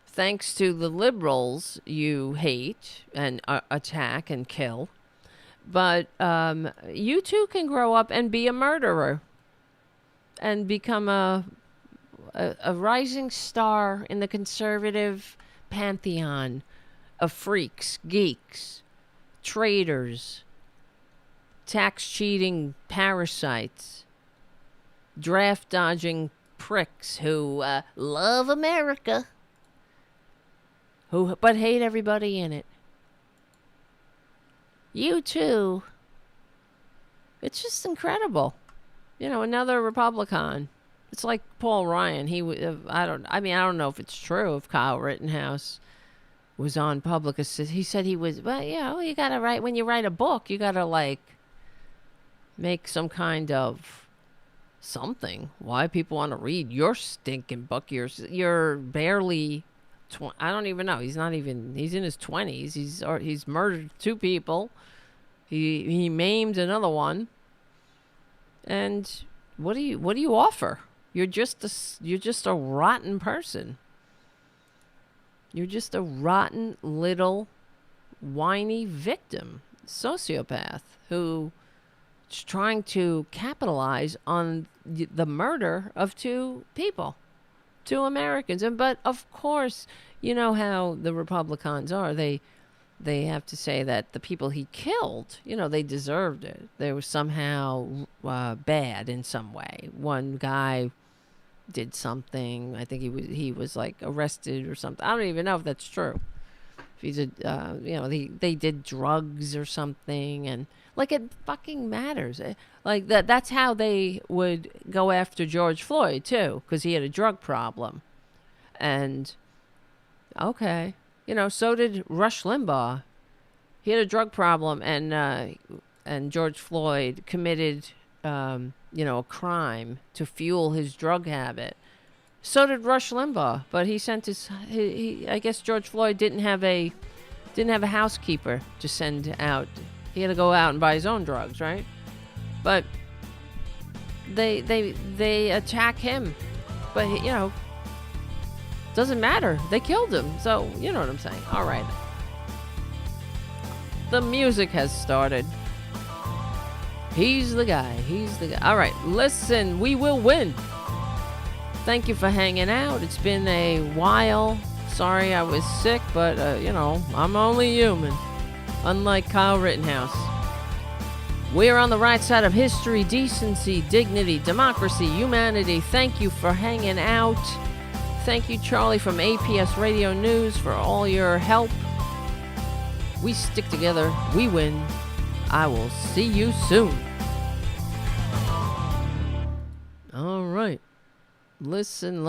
thanks to the liberals you hate and attack and kill. But you too can grow up and be a murderer and become a rising star in the conservative pantheon of freaks, geeks, traitors, tax-cheating parasites, draft-dodging pricks who love America, but hate everybody in it. You too. It's just incredible. Another Republican. It's like Paul Ryan. I don't know if it's true if Kyle Rittenhouse was on public assist. He said he was, you gotta write, when you write a book, you gotta make some kind of something. Why people want to read your stinking book. You're barely, I don't even know. He's in his 20s. He's murdered 2 people. He maimed another one. And what do you offer? You're just a rotten person. You're just a rotten little whiny victim, sociopath who is trying to capitalize on the murder of 2 people, 2 Americans. But of course, you know how the Republicans are. They have to say that the people he killed, they deserved it. They were somehow bad in some way. One guy did something. I think he was arrested or something. I don't even know if that's true. If he's they did drugs or something, and it fucking matters. That's how they would go after George Floyd too, because he had a drug problem. And okay, so did Rush Limbaugh. He had a drug problem, and George Floyd committed a crime to fuel his drug habit. So did Rush Limbaugh, but he sent I guess George Floyd didn't have a Didn't have a housekeeper to send out. He had to go out and buy his own drugs, right? But they attack him. But, doesn't matter. They killed him. So, you know what I'm saying. All right. The music has started. He's the guy. All right. Listen, we will win. Thank you for hanging out. It's been a while. Sorry I was sick, but, I'm only human. Unlike Kyle Rittenhouse. We're on the right side of history, decency, dignity, democracy, humanity. Thank you for hanging out. Thank you, Charlie, from APS Radio News, for all your help. We stick together. We win. I will see you soon. All right. Listen.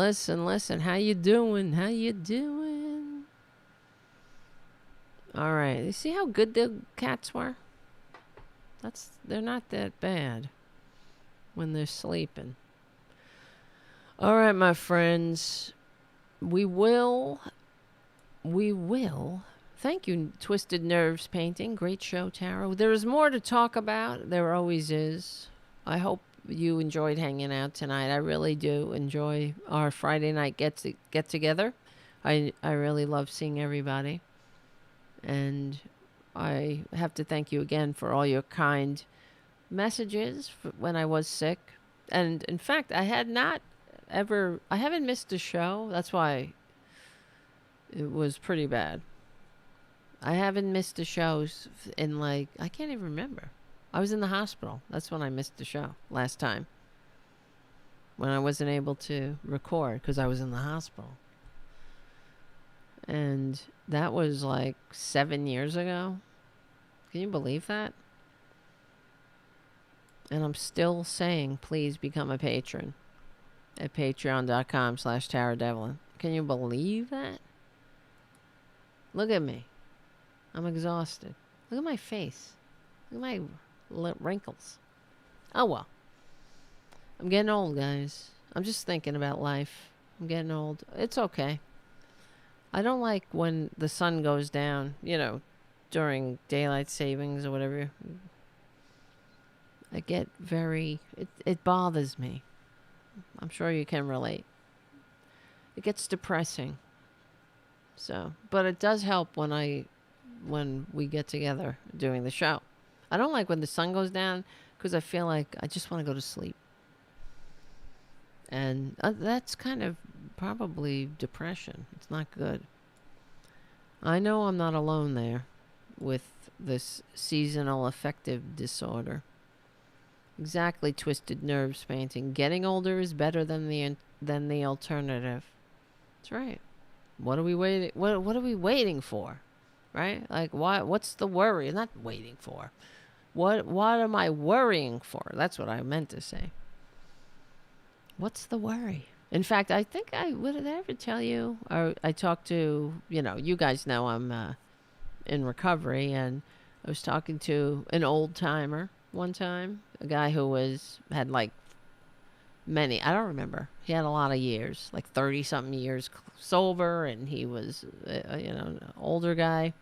How you doing? All right. You see how good the cats were? They're not that bad when they're sleeping. All right, my friends. We will. Thank you, Twisted Nerves Painting. Great show, Tara. There is more to talk about. There always is. I hope you enjoyed hanging out tonight. I really do enjoy our Friday night get together. I really love seeing everybody. And I have to thank you again for all your kind messages when I was sick. And in fact, I haven't missed a show. That's why it was pretty bad. I haven't missed the shows in I can't even remember. I was in the hospital. That's when I missed the show last time. When I wasn't able to record because I was in the hospital. And that was 7 years ago. Can you believe that? And I'm still saying, please become a patron at patreon.com/TaraDevlin. Can you believe that? Look at me. I'm exhausted. Look at my face. Look at my wrinkles. Oh, well. I'm getting old, guys. I'm just thinking about life. I'm getting old. It's okay. I don't like when the sun goes down, during daylight savings or whatever. I get it bothers me. I'm sure you can relate. It gets depressing. So, but it does help when we get together doing the show. I don't like when the sun goes down because I feel like I just want to go to sleep. And that's kind of probably depression. It's not good. I know I'm not alone there with this seasonal affective disorder. Exactly, Twisted Nerves Painting. Getting older is better than the alternative. That's right. What are we waiting? What are we waiting for? Right? What's the worry? I'm not waiting for. What am I worrying for? That's what I meant to say. What's the worry? In fact, I think what did I ever tell you? Or I talked to, you guys know I'm in recovery, and I was talking to an old timer one time, a guy who had many, I don't remember. He had a lot of years, 30 something years sober, and he was, an older guy.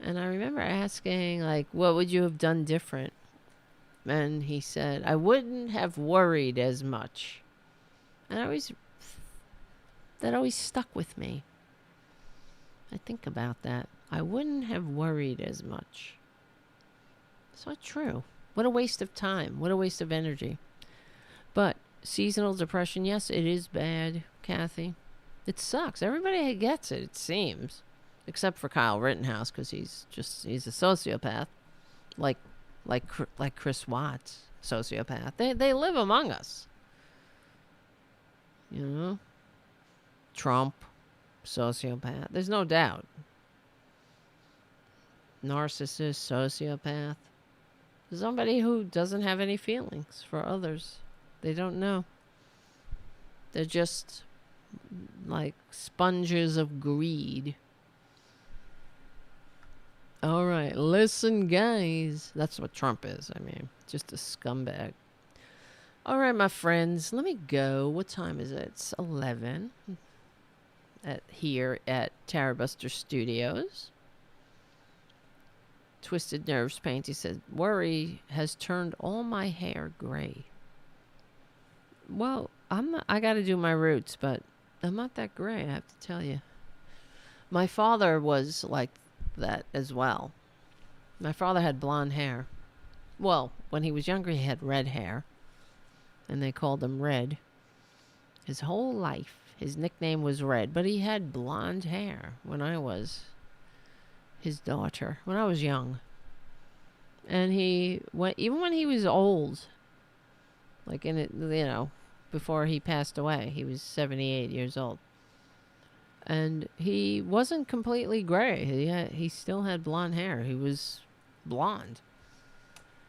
And I remember asking, what would you have done different? And he said, I wouldn't have worried as much. And that always stuck with me. I think about that. I wouldn't have worried as much. It's not true. What a waste of time. What a waste of energy. But seasonal depression, yes, it is bad, Kathy. It sucks. Everybody gets it, it seems. Except for Kyle Rittenhouse, because he's a sociopath. Like Chris Watts, sociopath. They live among us. Trump, sociopath. There's no doubt. Narcissist, sociopath. Somebody who doesn't have any feelings for others. They don't know. They're just sponges of greed. All right, listen, guys. That's what Trump is. Just a scumbag. All right, my friends, let me go. What time is it? It's 11 here at Tarabuster Studios. Twisted Nerves Paint. He said, worry has turned all my hair gray. Well, I got to do my roots, but I'm not that gray, I have to tell you. My father was like that as well. My father had blonde hair. Well, when he was younger, he had red hair, and they called him Red. His whole life, his nickname was Red, but he had blonde hair when I was his daughter, when I was young. And even when he was old, like in it, before he passed away, he was 78 years old. And he wasn't completely gray. He still had blonde hair. He was blonde.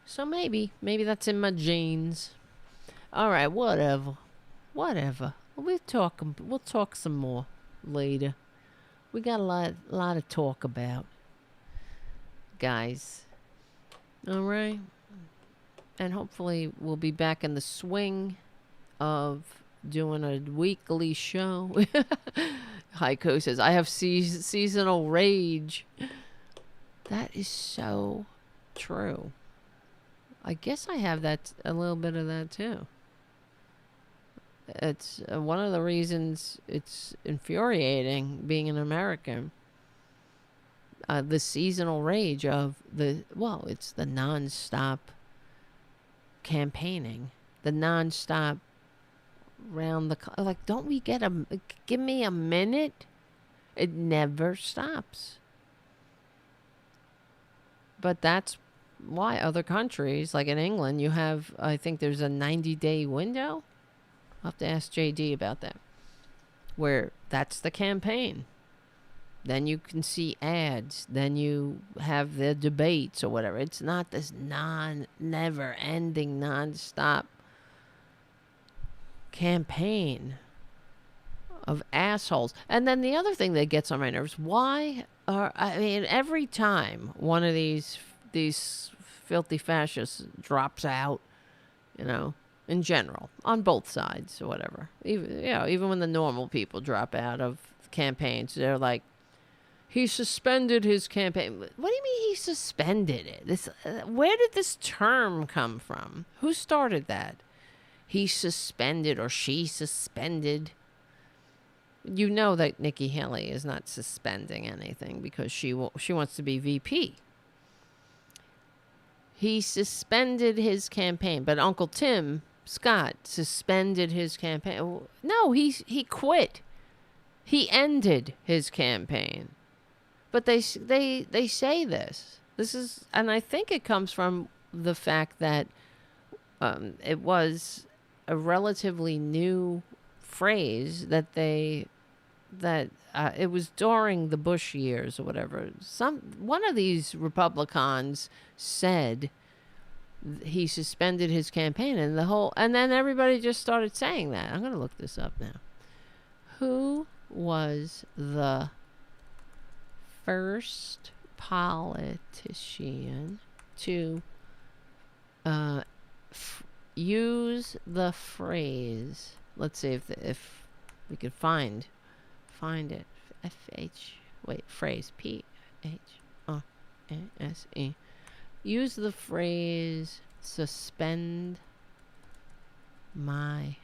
So maybe that's in my genes. All right, whatever. We'll talk some more later. We got a lot to talk about, guys. All right. And hopefully we'll be back in the swing of doing a weekly show. Heiko says, I have seasonal rage. That is so true. I guess I have a little bit of that too. It's one of the reasons it's infuriating being an American. The seasonal rage of it's the nonstop campaigning, the nonstop don't we give me a minute? It never stops. But that's why other countries, like in England, you have, I think there's a 90-day window. I'll have to ask JD about that. Where that's the campaign. Then you can see ads. Then you have the debates or whatever. It's not this never-ending, non-stop campaign of assholes. And then the other thing that gets on my nerves, every time one of these filthy fascists drops out, in general, on both sides or whatever. Even when the normal people drop out of campaigns, they're like, he suspended his campaign. What do you mean he suspended it? Where did this term come from? Who started that? He suspended or she suspended. You know that Nikki Haley is not suspending anything because she wants to be VP. He suspended his campaign, but Uncle Tim Scott suspended his campaign. No, he quit. He ended his campaign. But they say this. This is, and I think it comes from the fact that it was a relatively new phrase that it was during the Bush years or whatever. One of these Republicans said he suspended his campaign, and then everybody just started saying that. I'm going to look this up now. Who was the first politician to use the phrase? Let's see if we could find it. Phrase PHRASE. Use the phrase suspend my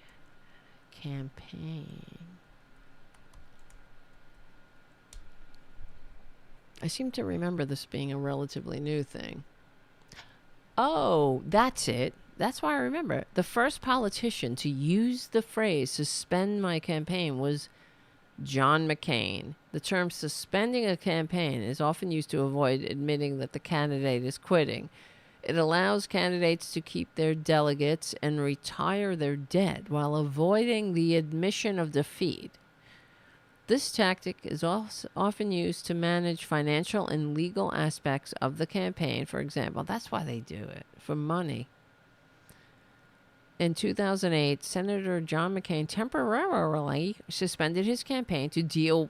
campaign. I seem to remember this being a relatively new thing. Oh, that's it. That's why I remember it. The first politician to use the phrase suspend my campaign was John McCain. The term suspending a campaign is often used to avoid admitting that the candidate is quitting. It allows candidates to keep their delegates and retire their debt while avoiding the admission of defeat. This tactic is also often used to manage financial and legal aspects of the campaign. For example, that's why they do it, for money. In 2008, Senator John McCain temporarily suspended his campaign to deal,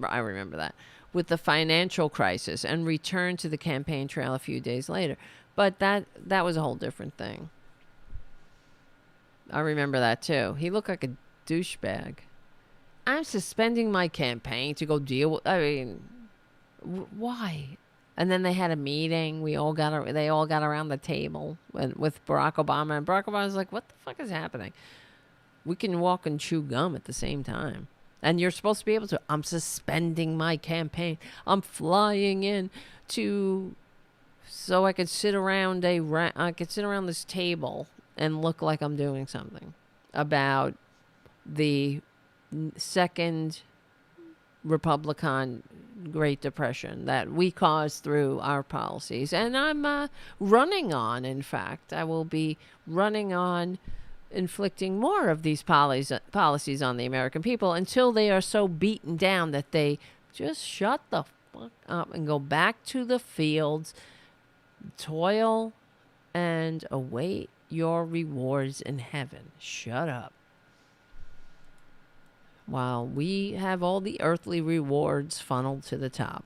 I remember that, with the financial crisis and returned to the campaign trail a few days later. But that was a whole different thing. I remember that too. He looked like a douchebag. I'm suspending my campaign to go deal with... why? And then they had a meeting. They all got around the table with Barack Obama. And Barack Obama was like, what the fuck is happening? We can walk and chew gum at the same time. And you're supposed to be able to. I'm suspending my campaign. I'm flying in so I could sit around this table and look like I'm doing something about the second Republican Great Depression that we caused through our policies. And I'm running on, in fact, I will be running on inflicting more of these policies on the American people until they are so beaten down that they just shut the fuck up and go back to the fields, toil, and await your rewards in heaven. Shut up. While we have all the earthly rewards funneled to the top.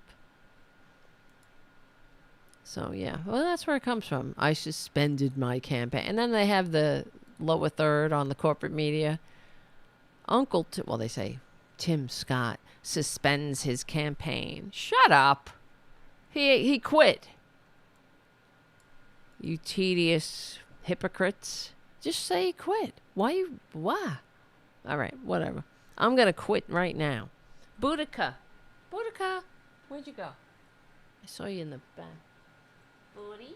So, yeah. Well, that's where it comes from. I suspended my campaign. And then they have the lower third on the corporate media. They say Tim Scott suspends his campaign. Shut up. He quit. You tedious hypocrites. Just say he quit. Why? All right, whatever. I'm going to quit right now. Boudica, where'd you go? I saw you in the back. Booty?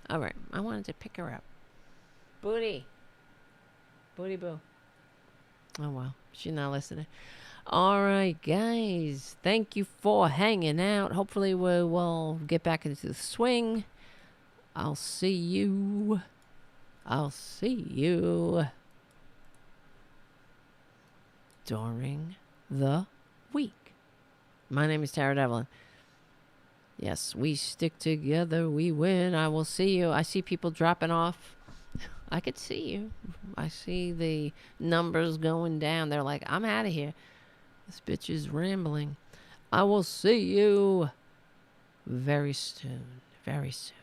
All right, I wanted to pick her up. Booty boo. Oh, well, she's not listening. All right, guys, thank you for hanging out. Hopefully we will get back into the swing. I'll see you during the week. My name is Tara Devlin. Yes, we stick together, we win. I will see you. I see people dropping off. I could see you. I see the numbers going down. They're like, I'm out of here. This bitch is rambling. I will see you very soon. Very soon.